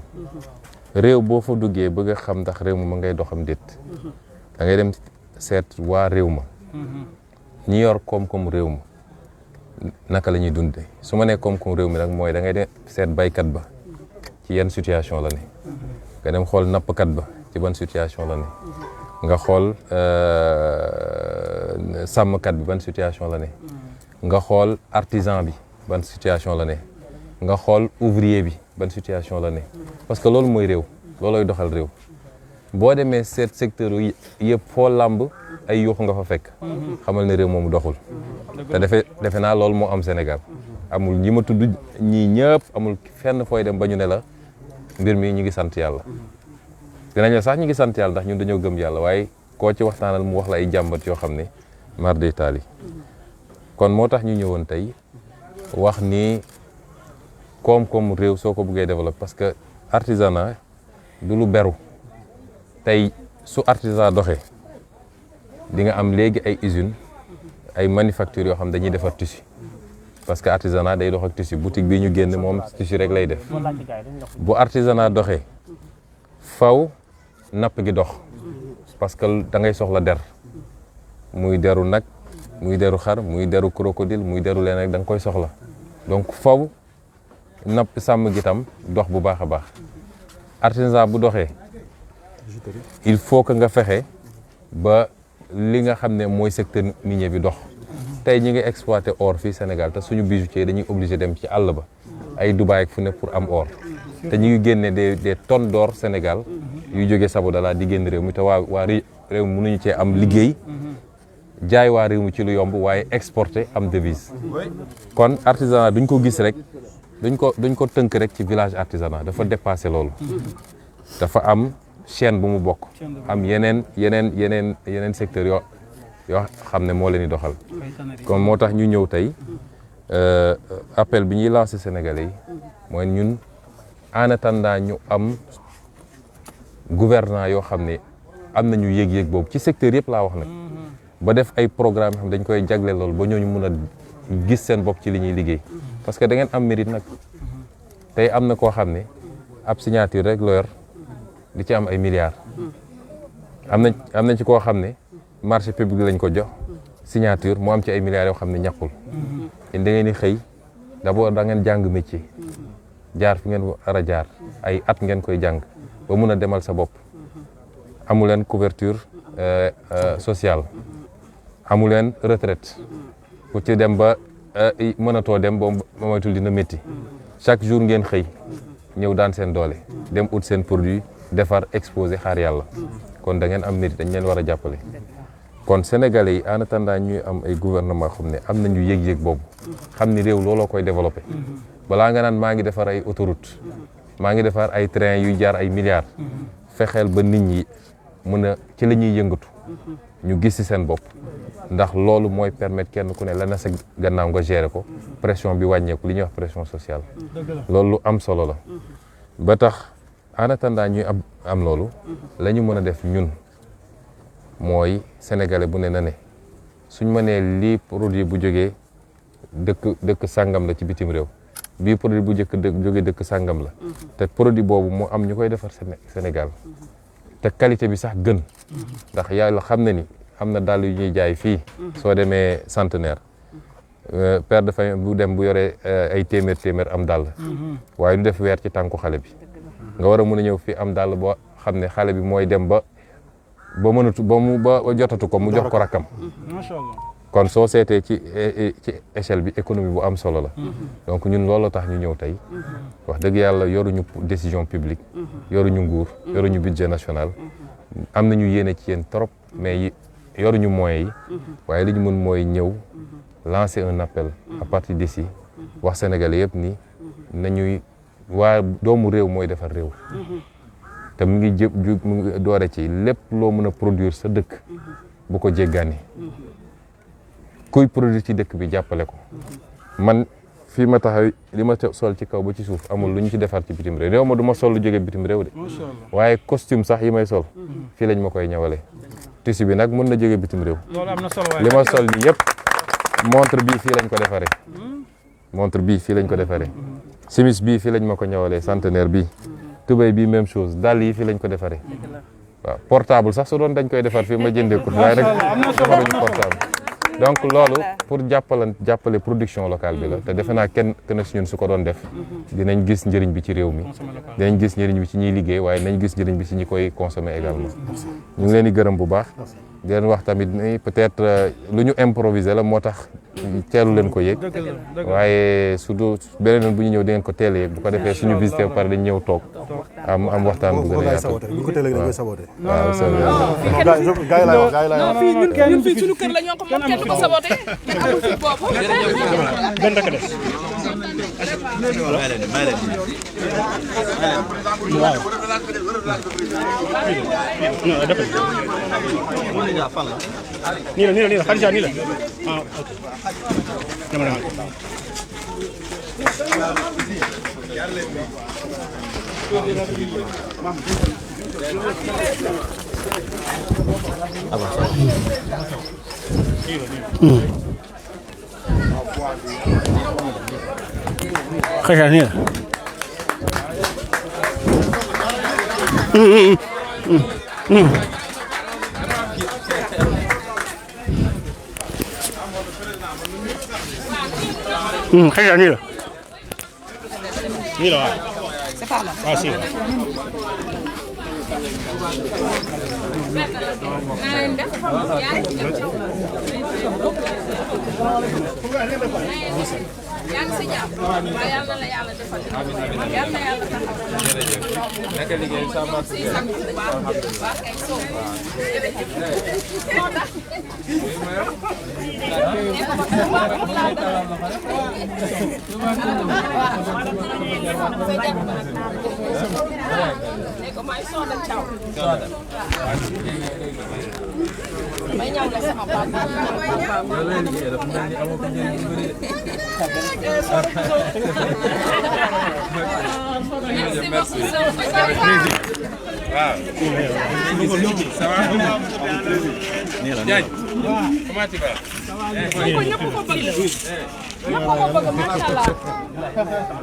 réew boo fa duggee bëgg a xam ndax réew ma ngay doxam déet da ngay dem seet waa réew ma ñi yor koom-koom réew ma naka la ñuy dundee su ma nee koom-koom réew mi nag mooy da ngay dem seet baykat ba ci yenn situation la ne nga dem xool nappkat ba ci ban situation la ne nga xool sàmmkat bi ban situation la ne nga xool artisan bi ban situation la ne nga xool ouvrier bi ban situation la ne parce que loolu mooy réew loolooy doxal réew boo demee seet secteur yi yëpp foo làmb ay yuux nga fa fekk xamal ne réew moomu doxul te defe naa loolu moo am Sénégal amul ñi ma tudd ñii ñëpp amul fenn fooy dem ba ñu ne la mbir mi ñu ngi sant yàlla dinañ la sax ñu ngi sant yàlla ndax ñun dañoo gëm yàlla waaye koo ci waxtaanal mu wax la ay jàmbat yoo xam ne mar day taali kon moo tax ñu ñëwoon tey wax ni koom-koom réew soo ko bëggee développer parce que artisanat du lu beru tey su artisan doxee di nga am léegi ay usines ay manufactures yoo xam dañuy defar tissu parce que artisanat day dox ak tissu boutique bii ñu génn moom tissu rek lay def bu artisanat doxee faw napp gi dox parce que da ngay soxla der muy deru nag muy deru xar muy deru crocodile muy deru leen rek da nga koy soxla donc faw napp sàmm gi tam dox bu baax a baax artisanat bu doxee il faut que nga fexe ba li nga xam ne mooy secteur minier bi dox tey ñi ngi exploité or fii Sénégal te suñu bijoutier dañuy obligé dem ci àll ba ay Dubaï ak fu ne pour am or te ñu ngi génne des tonnes d'or Sénégal yu jógee Sabodala di génn réew mi te waa réew mi mënuñu cee am liggéey jaay waa réew mi ci lu yomb waaye exporté am devise kon artisanat duñ ko gis rek duñ ko tënk rek ci village artisanat dafa dépassé loolu dafa am chaîne bu mu bokk am yeneen secteur yoo xam ne moo leen di doxal kon moo tax ñu ñëw tey appel bi ñuy lancé Sénégalais yi mooy ñun en attendant ñu am gouvernant yoo xam ne am nañu yëg-yëg boobu ci secteur yëpp laa wax nag ba def ay programme yoo xam dañ koy jagleel loolu ba ñooñu mun a gis seen bopp ci li ñuy liggéey parce que da ngeen am mérite nag tey am na koo xam ne ab signature rek la yor di ci am ay milliards am na ci koo xam ne marché public lañ ko jox signature mu am ci ay milliards yoo xam ne ñàkkul da ngeen di xëy d'abord da ngeen jàng métier jaar fi ngeen war a jaar ay at ngeen koy jàng ba mun a demal sa bopp amu leen couverture sociale amu leen retraite ku ci dem ba mënatoo dem ba moytul dina métti chaque jour ngeen xëy ñëw daan seen doole dem ut seen produit defar exposé xaar yàlla kon da ngeen am mérite dañ leen war a jàppale kon sénégalais yi en attendant ñuy am ay gouvernement xam ne am nañu yëg-yëg boobu xam ni réew looloo koy développé balaa nga naan maa ngi defar ay autoroute maa ngi defar ay train yuy jaar ay milliards fexeel ba nit ñi mën a ci la ñuy yëngatu ñu gis ci seen bopp ndax loolu mooy permettre kenn ku ne la na sa gannaaw nga gérer ko pression bi wàññeeku li ñuy wax pression sociale loolu lu am solo la ba tax en attendant ñuy am loolu la ñu mën a def ñun mooy sénégalais bu ne na ne suñ mënee lii produit bu jógee dëkk sàngam la ci bitim réew bii produit bu jógee dëkk sàngam la te produit boobu mu am ñu koy defar Sénégal te qualité bi sax gën ndax yàlla xam na ni am na dàll yu ñuy jaay fii soo demee centenaire père de famille bu dem bu yoree ay téeméer am dàll waaye du def weer ci tànku xale bi nga war a mën a ñëw fii am dàll boo xam ne xale bi mooy dem ba mënatu ba jotatu ko mu jox ko rakkam kon soo seetee ci échelle bi économie bu am solo la donc ñun loolu tax ñu ñëw tey wax dëgg yàlla yoruñu décision publique yoruñu nguur yoruñu budget national am nañu yéene ci yéen trop mais yoruñu moyens yi waaye li ñu mën mooy ñëw lancer un appel à partir d'ici wax Sénégalais yëpp ni nañuy waa doomu réew mooy defar réew te mu ngi mu ngi doore ci lépp loo mën a produire sa dëkk bu ko jéggaani kuy produire ci dëkk bi jàppale ko man fii ma taxaw li ma sol ci kaw ba ci suuf amul lu ñu ci defar ci bitim réew ma du ma sol lu jóge bitim réew de waaye costume sax yi may sol fii lañ ma koy ñëwale tissu bi nag mën na jóge bitim réew li ma sol ni yëpp montre bii fii lañ ko defaree montre bii fii lañ ko defaree simis bii fii lañ ma ko ñëwalee centenaire bii tubéy bii même chose dàll yi fii lañ ko defaree waaw portable sax su doon dañ koy defar fii ma jëndee ko waaye rek defaruñu portable donc loolu pour jàppale production locale bi la te defe naa kenn si ñun su ko doon def dinañ gis njëriñ bi ci réew mi dinañ gis njëriñ bi ci ñuy liggéey waaye nañ gis njëriñ bi ci ñi koy consommer également ñu ngi leen di gërëm bu baax di leen wax tamit ni peut-être lu ñu improviser la moo tax teelu leen ko yëg waaye surtout beneen bu ñu ñëw di ngeen ko teel a yëg bu ko defee suñu visité ba pare dañ ñëw toog am waxtaan bu gën a yaatu waaw ñun fii suñu kër la ñoo ko moom kenn du ko saboté kenn amul fii boobu benn rek des waaw non dafa nii la Khadija nii la ah ok dama Khadija nii la Khadija nii la waaw. C'est pas là. Ah si. yaa ngi si jàpp waaye yal na la yàlla defal yal na yàlla taxaw naka liggéey sa ma si sant bu baax kay so ko may soda caw may ñaw la sama papa merci beaucoup. Ça va? Comment tu vas? Ñëpp ko bëgg. Ñëpp ko bëgg machallah.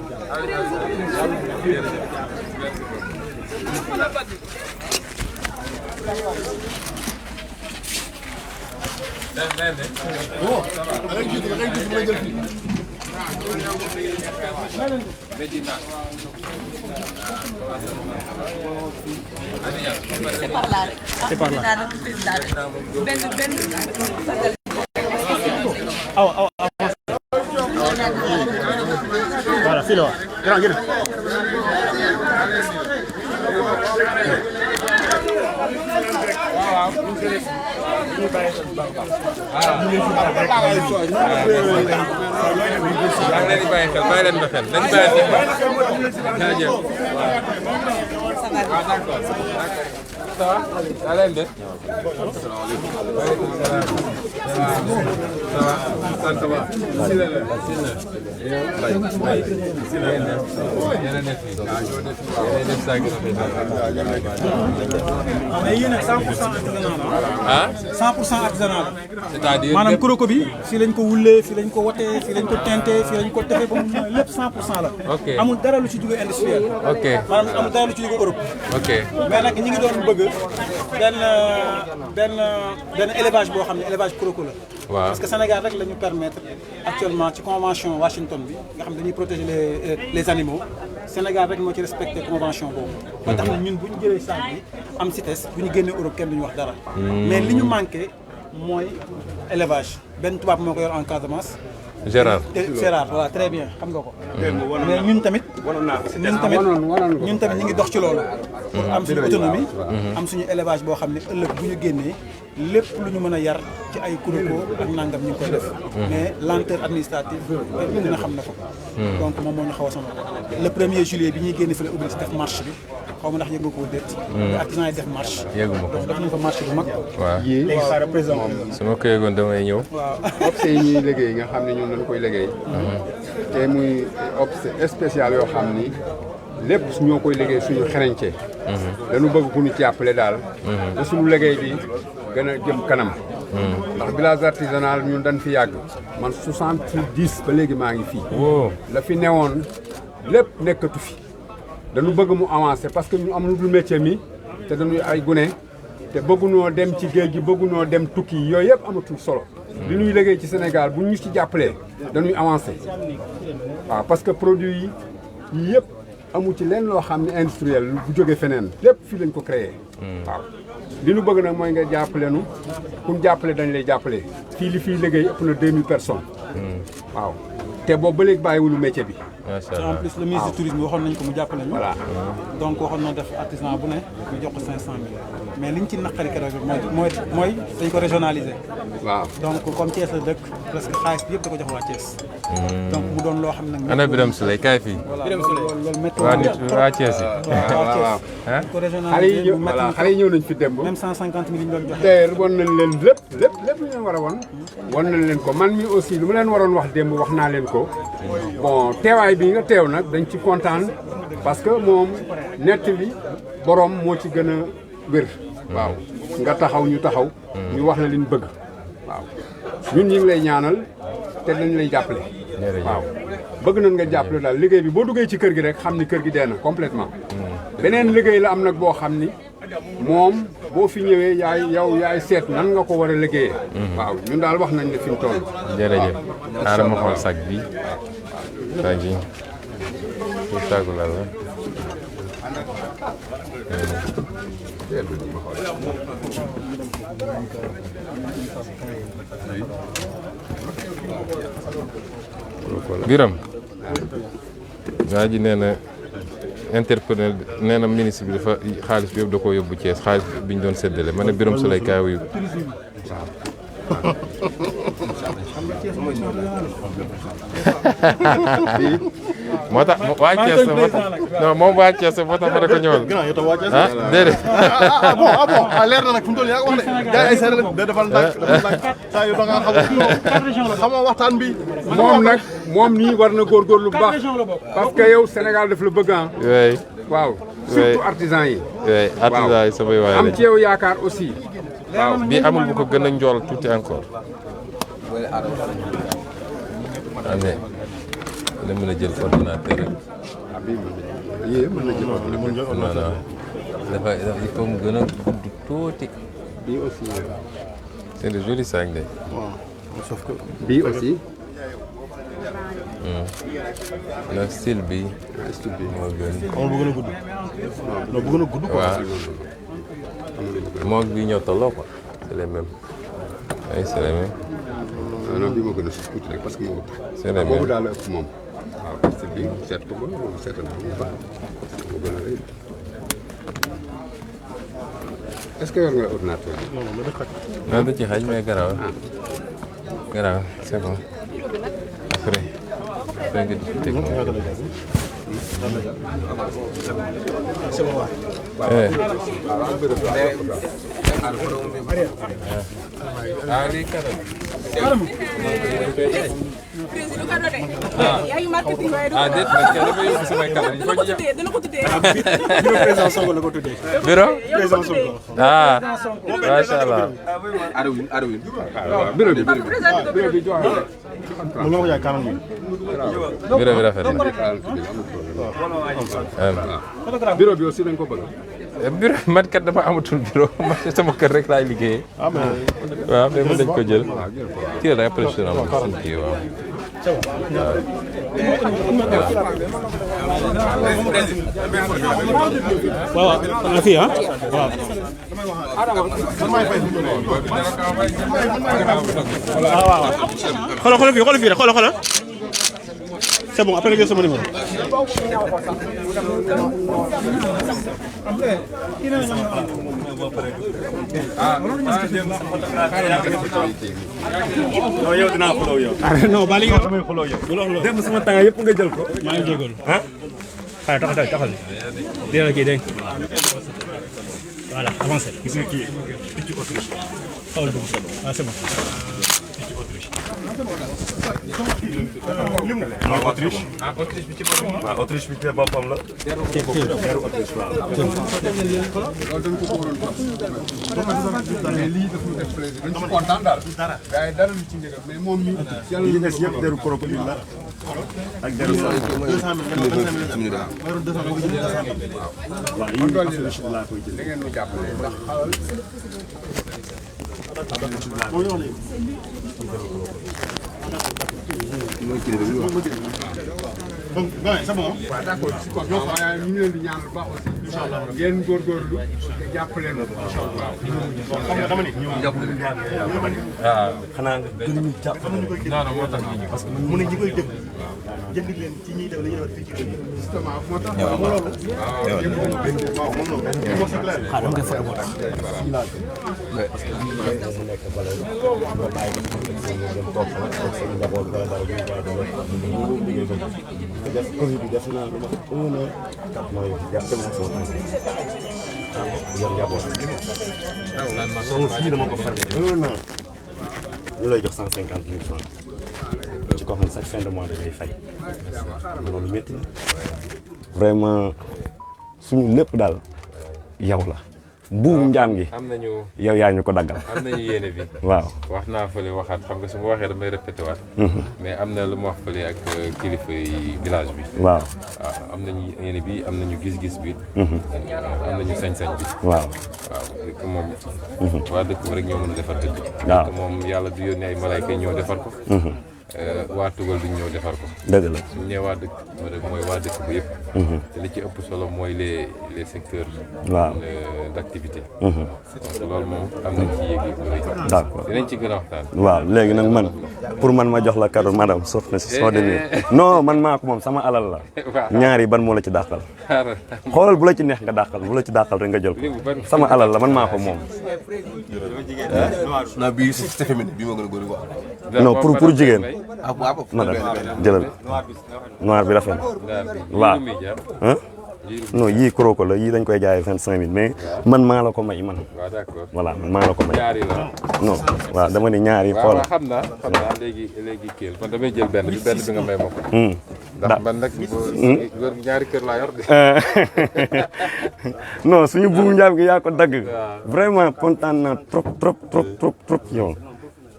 C'est par là. C'est par là. Voilà, file grand gën mais yéen nag 100% artisanal la. ah 100% artisanal la. c'est-à-dire maanaam kuroko bi fii lañ ko wullee fii lañ ko watee fii lañ ko teinté fii lañ ko defee ba mu lépp 100% la. ok amul dara lu ci jóge industriel. ok maanaam amul dara lu ci jóge Europe. ok mais nag ñi ngi doon bëgg benn élevage boo xam ne élevage kuroko la. waaw parce que Sénégal rek la ñu permettre actuellement ci convention Washington bi nga xam dañuy protéger les animaux Sénégal rek moo ci respecté convention boobu. ba tax na ñun bu ñu jëlee sac bi am CITES bu ñu génnee Europe kenn duñu wax dara. mais li ñu manqué mooy élevage benn tubaab moo ko yor en Casamance. Gérard voilà très bien xam nga ko. mais ñun tamit ñu ngi dox ci loolu. pour am suñu autonomie. am suñu élevage boo xam ne ëllëg bu ñu génnee lépp lu ñu mën a yar ci ay kuroko ak nangam ñu ngi koy def. mais lenteur administrative ñu dina xam na ko. donc moom moo ñu xaw a sonal le 1er juillet bi ñuy génne fële Obélisque def marche bi xaw ma ndax yëg nga ko déet. artisan yi def marche. yëgu ma ko donc def nañu fa marche bu mag. waaw léegi xaaral président su ma ko yëgoon damay ñëw. waaw obse yi ñuy liggéey nga xam ne ñun dañu koy liggéey. te muy obse spécial yoo xam ni lépp ñoo koy liggéey suñu xereñce. dañu bëgg ku ñu jàppale daal. ba suñu liggéey bi gën a jëm kanam. ndax village artisanal ñun dañ fi yàgg. man 70 ba léegi maa ngi fii. la fi newoon lépp nekkatu fi. dañu bëgg mu avancer parce que ñu am lu dul métier mi te dañuy ay gune te bëggunoo dem ci géej gi bëggunoo dem tukki yooyu yëpp amatul solo. li ñuy liggéey ci Sénégal bu ñu ci jàppalee dañuy avancer waaw parce que produit yi yëpp amu ci lenn loo xam ne industriel bu jógee feneen lépp fii lañ ko créé. waaw li ñu bëgg nag mooy nga jàppale nu ku ñu jàppale dañ lay jàppale fii li fiy liggéey ëpp na 2000 personnes. waaw te boobu ba léegi bàyyiwuñu métier bi. macha allah en plus le ministre du tourisme waxoon nañ ko mu jàppale ñu. voilà donc waxoon na def artisan bu ne ñu jox ko 500 000 mais liñ ci naqari keroog mooy dañ ko régionaliser. waaw donc comme Thiès la dëkk presque xaalis bi yëpp da ko jox waa Thiès. donc mu doon loo xam ne nag. ana Birame Souleye kaay fii. Birame Souleye loolu métti waa nit waa Thiès yi. waaw ko régionaliser xale yi ñëw nañ fi démb. même 150 000 yi ñu doon joxe. d'ailleurs wan nañ leen lépp lu leen war a wan. wan nañ leen ko man mi aussi lu ma leen waroon wax démb wax naa leen ko. bon teewaay bi nga teew nag dañ ci kontaan parce que moom nett li borom moo ci gën a wér. waaw nga taxaw ñu taxaw. ñu wax la liñ bëgg. waaw ñun ñu ngi lay ñaanal te dañ lay jàppale. waaw bëgg nañ nga jàppale daal liggéey bi boo duggee ci kër gi rek xam ni kër gi dee na complètement beneen liggéey la am nag boo xam ni moom boo fi ñëwee yaay seet nan nga ko war a liggéeyee. waaw ñun daal wax nañ ne fi mu toll. jërëjëf xaaral ma xool sac bi. waa ji pour sagu la la. Birame waa ji nee na interpellé nee na ministre bi dafa xaalis bi yëpp da koo yóbbu Thiès xaalis bi ñu doon séddale ma ne Birame Souleye kaay wuyu moo tax waa Thiès moo tax non moom waa Thiès moo tax ma ne ko ñëwal. ah déedéet. bon leer na nag fi mu toll nii yaa ko wax de. gars yi ay séeréer lañ defal ndànk saa yu da ngaa xamoo waxtaan bi. moom nag moom nii war na góorgóorlu bu baax parce que yow Sénégal daf la bëgg ah. oui. waaw surtout artisan yi. oui artisan yi samay waay am ci yow yaakaar aussi. waaw bii amul bu ko gën a njool tuuti encore. amee da mën a jël ordinateur rek. ah bii mën na jël ordinateur. non non dafa il faut mu gën a gudd tuuti. bii aussi. c'est de joli sac de. waaw sauf que. bii aussi. ndax style bi. style bi moo gën. amul bu gën a gudd. non bu gën a gudd quoi. waaw moog bi ñoo tolloo quoi. c'est les mêmes. ay c'est les mêmes. non bii moo gën a suuf tuuti rek parce que moo ëpp. c'est les mêmes boobu daal la ëpp moom. waaw parce que bii seet ko ba seetal ko bu baax moo gën a rëy. est-ce que yor nga ordinateur bi. non non xaj. non da ci xaj mais garaaw. garaaw c'est bon. après nga discuter ak moom. c'est bon ah lii kanam. ah déet nag kenn dafa yóbbu samay kanam il faut ñu président Sonko la ko tuddee. bureau. président Sonko. ah macha allah. waaw bureau bi jox mën nga ko jaay 40 000. bureau bi rafet na. bureau bi aussi dañ ko bëgg. bureau man kat dama amatul bureau man sama kër rek laay liggéeyee. waaw mais mën nañ ko jël. kii la après je am suñu kii waaw. waaw na fii ah waaw. waaw xoolal fii rek xoolal. c'est bon après nga jël sama numéro. non yow dinaa xuloo yow. non ba léegi damay xuloo yow. dem sama temps yëpp nga jël ko. maa ngi jégalu. taxal dina la kii dégg voilà avancé gis nga kii picc Autriche xawal dugg ah c'est bon Autriche bi ci boppam waaw Autriche bi ci boppam la teru Autriche waaw mais lii daf ñu def plaisir dañ ci kontaan daal waaye dara lu ci njëgal mais moom mi li des yëpp deru crocodile la ak deru waaw yi Autriche laa koy jël da ngeen ñu jàppale ndax donc c'est bon. waaw d'accord si kon waaye ñu ngi leen di ñaanal baax aussi inchallah ngeen góorgóorlu jàppale na inchallah xam nga dama ni xanaa nga gën ñu jàpp non moo tax ñu parce que mu ne ñi koy dégg jënd leen ci ñuy def li ñuy def fii ci kër yi justement moo tax Covid bi def naa lu ma 1 an 4 mois yi dem sama yor njaboot sama fii dama ko fermé 1 an ñu lay jox 150 000 francs ci ko xam ne chaque fin de mois da ngay fay loolu métti na vraiment suñu lépp daal yow la buubu njaam gi am nañu yow yaa ñu ko daggal am nañu yéene bi waaw wax naa fële waxaat xam nga su ma waxee damay répété waat mais am na lu ma wax fële ak kilifa yi village bi waaw am nañu yéene bi am nañu gis-gis bi am nañu sañ-sañ bi waaw waaw dëkk moom waa dëkk bi rek ñoo mën a defar dëkk waaw dëkk moom yàlla du yónnee ay malaayka yi ñëw defar ko waa tugal duñ ñëw defar ko dëgg la suñu nee waa dëkk mooy waa dëkk ba yëpp te li ci ëpp solo mooy les secteurs waaw d'activité donc loolu moom am nañ ci yéegi d'accord dinañ ci gën a waxtaan waaw léegi nag man pour man ma jox la cadeau madame soxna si soo demee non man maa ko moom sama alal la ñaari ban moo la ci dàqal xoolal bu la ci neex nga dàqal bu la ci dàqal rek nga jël ko sama alal la man maa ko moom naa bii c'est féminin bii moo gën a góor quoi. non pour jigéen ah waaw madame jëlal noir bi rafet na waaw non yii kroko la yii dañ koy jaayee 25 000 mais man maa la ko may man voilà man maa la ko may non waaw dama ne ñaari xool xam naa léegi kii man damay jël benn bi nga may ma ko ndax man nag góor ñaari kër laa yor de non suñu buubu njaam gi yaa ko dagg vraiment kontaan naa trop yow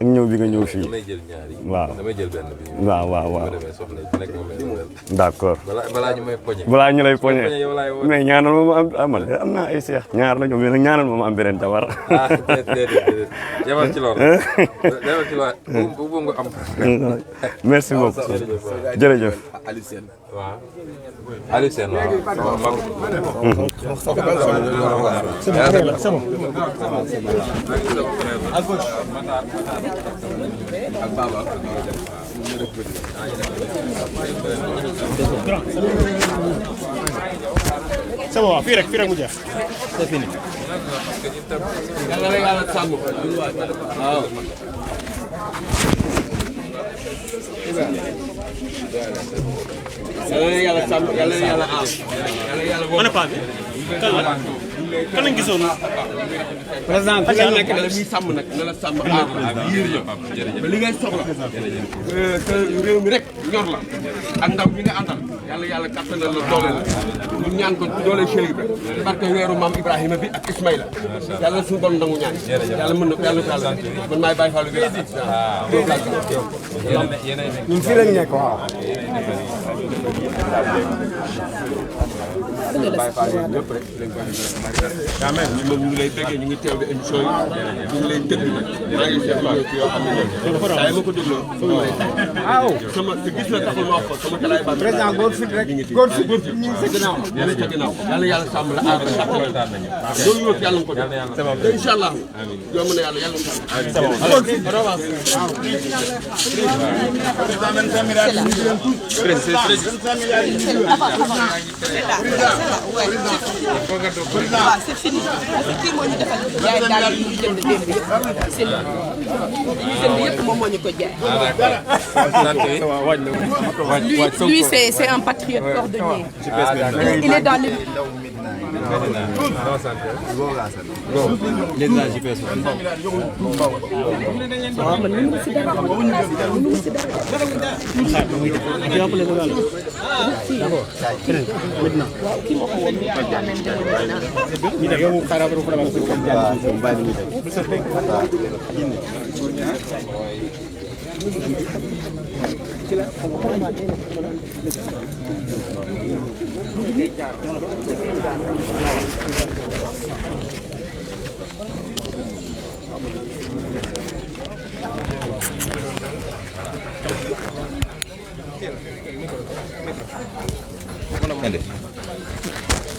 ak ñëw bi nga ñëw fii damay jël ñaari waaw damay jël benn bi waaw d'accord balaa ñu may poñe balaa ñu lay poñe mais ñaanal ma am am naa ay seex ñaar la ñoom mais nag ñaanal ma am beneen jabar déedéet jabar ci loolu jabar ci loolu bu nga am merci beaucoup jërëjëf Aliou Sène waaw Aliou Sène waaw mag c'est bon ak Baba c'est bon fii rek mu jeex c'est fini yàlla rek yàlla sàmm waaw yàlla sàmm yàlla aar ana paa bi kan lañ gisoon président fi nga nekk la muy sàmm nag na la sàmm aar yiir la ba li ngay soxla te réew mi rek ñor la ak ndaw ñi nga àndal yàlla kattanal la doole la ñu ñaan ko doole Cheikh Ibrahima ci barke weeru maam Ibrahima bi ak Ismaïla yàlla suñu bon nangu ñaan yàlla mën na ko yàlla man maay bàyyi Fallou bi ñun fii lañ nekk waaw amen ñu ngi lay bëggee ñu ngi teew di émission yi ñu ngi lay déglu nag maa ngi seetlu ci yoo xam ne saa yi ma ko dégloo waaw sama te gis na taxul ma wax ko sama kalaay ba président góor fit rek góor fit ñu ngi sa ginnaaw yàlla ca ginnaaw yàlla sàmm la aar la loolu yóot yàlla nga ko def incha allah yomb na yàlla góor fit C'est là. waaw c'est fini parce que kii moo ñu defal jaay daal yi ñu jënd démb yëpp c'est li ñu jënd yëpp moom moo ñu ko jaay. Lui c'est un patriote cordonnier. Il est dans le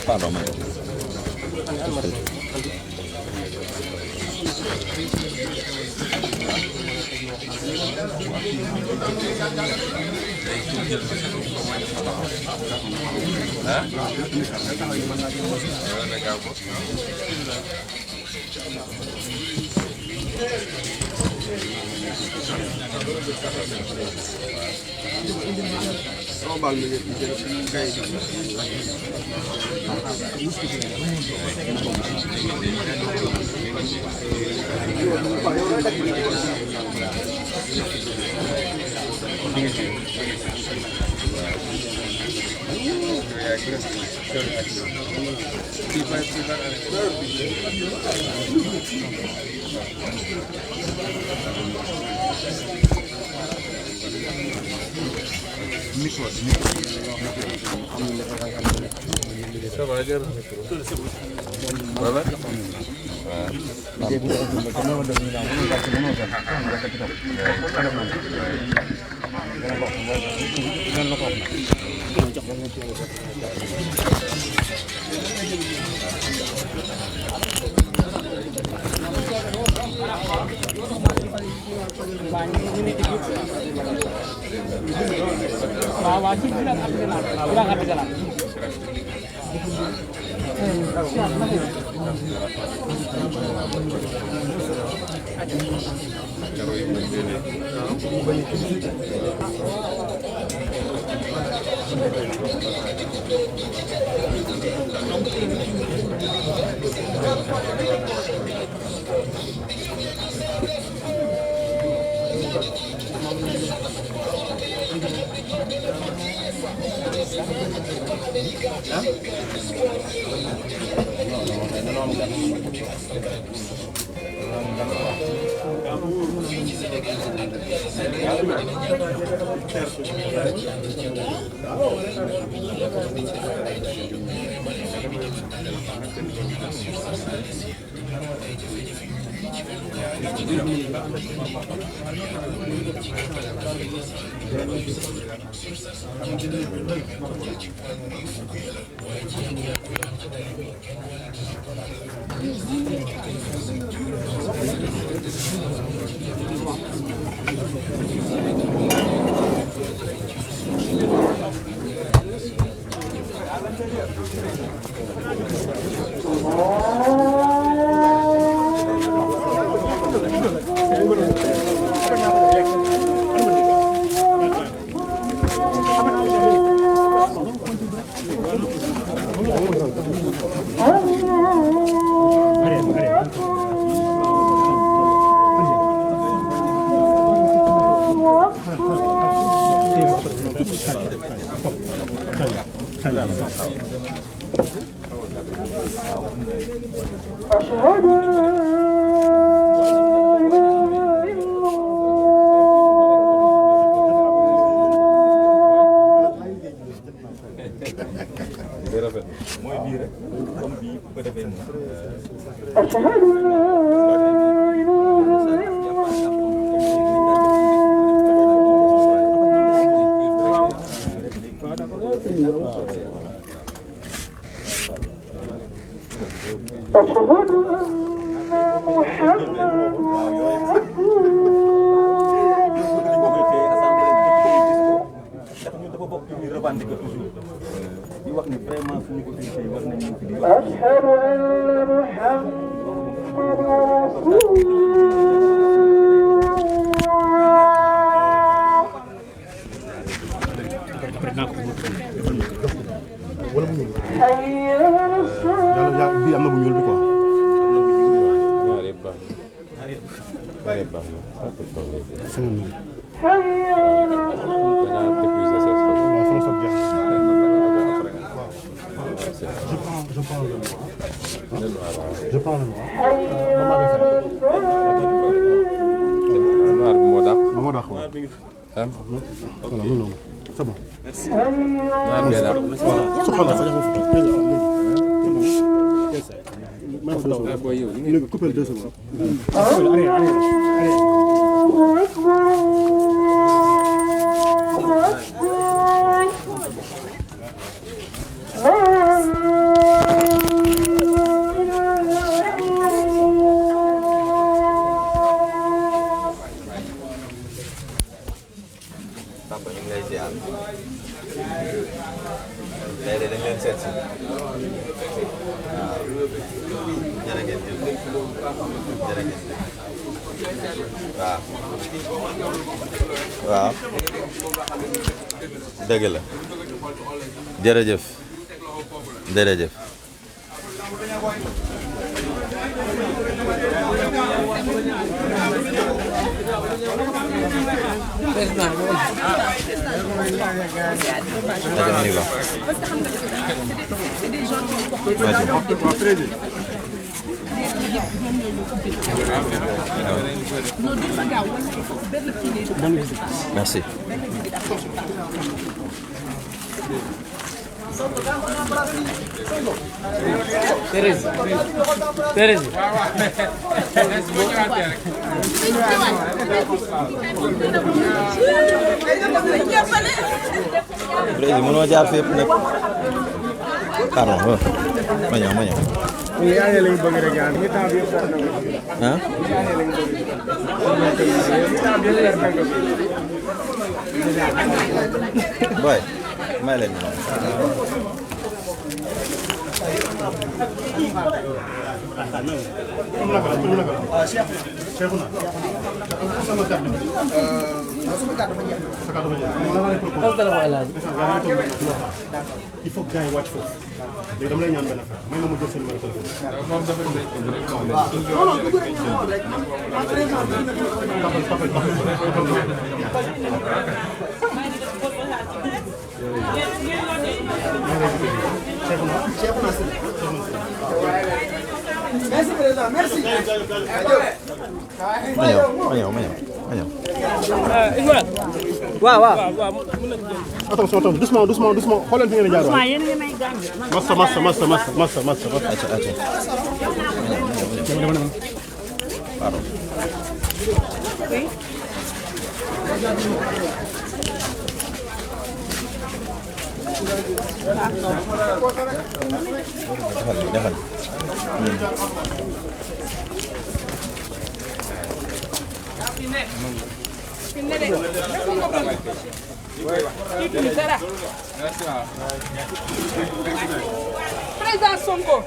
Pardon. Ça va, dire. Voilà. di wax ni vraiment suñu autorité yi war nañ ñu fi di wax. ashhadu anna wala bu ñuul bi am na bu ñuul bi quoi. ñaar yëpp baax na ñaar yëpp baax na. Je prends le noir. Noir bi moo dàq. moo dàq waaw. Voilà, non, c'est bon. Merci. Noir bi dàq. Coupez 2 secondes. Papa ñu ngi lay ziar tey de dañ leen seet si waaw jërë ngeen jëf jërë ngeen jëf waaw waaw dëgg la jërëjëf jërëjëf Merci. Thérèse. Thérèse. Président mënoo jaar fépp nag. Pardon, ma ñëw ma ñëw. Ah? Boy, may leen il faut que gars yi wàcc foofu léegi dama lay ñaan benn affaire may nga ma jël seen numéro téléphone. Merci président, merci. ma ñëw. waaw waaw. Attention, doucement. Xool leen fi ngeen di jaar waay. Massa. Pardon. Defal. Président Sonko.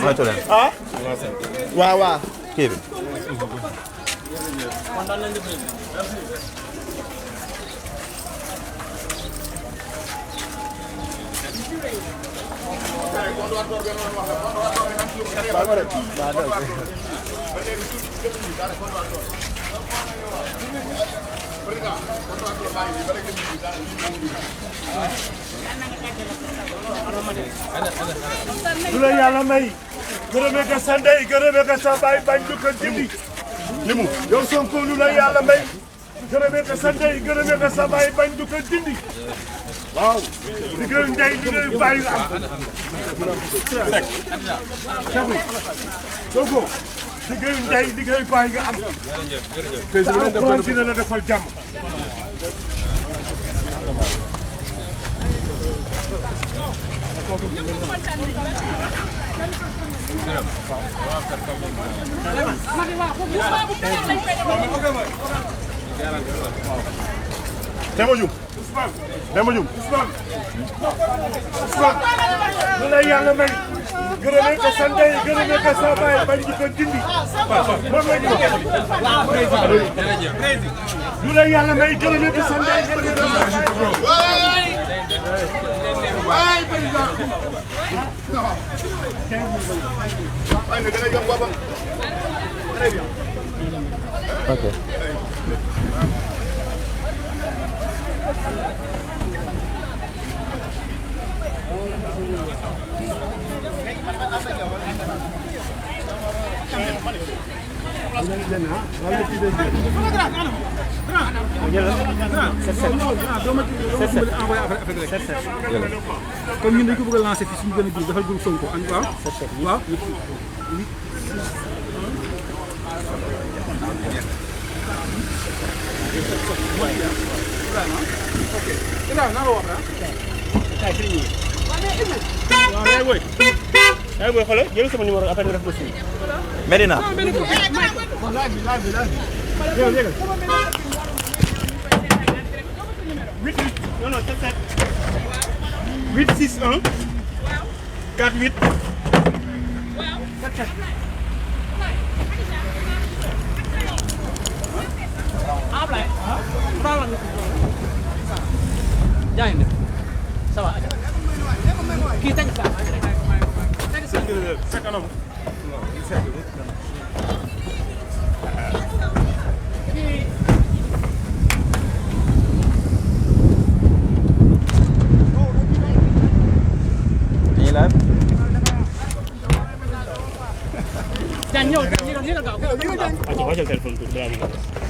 moytu leen. waaw waaw. kii bi. lu la yàlla may gërëmee ko sa ndey gërëmee ko sa baay bañ du ko dindi limu yow Sonko lu la yàlla may gërëmee ko sa ndey gërëmee ko sa baay bañ du ko dindi waaw liggéeyu ndey liggéeyu baay nga am Sonko liggéeyu ndey liggéeyu baay nga am président dina la defal jàmm Demba Diouf lu la yàlla may gërëmee ko sa ndey gërëmee ko sa baay bañ di ko dindi moom la ñu wax lu la yàlla may gërëmee ko sa ndey gërëmee ko sa baay ok. comme ñun dañ ko bëgg a lancer fii suñu gën a ji defal groupe Sonko waaw waaw ay boy xoolal jël sama numéro après nga def ko suñu Medina. non non 77 861 48 jaay ça va kii teg sa kanam dañuy laaj. ñëw gaaw.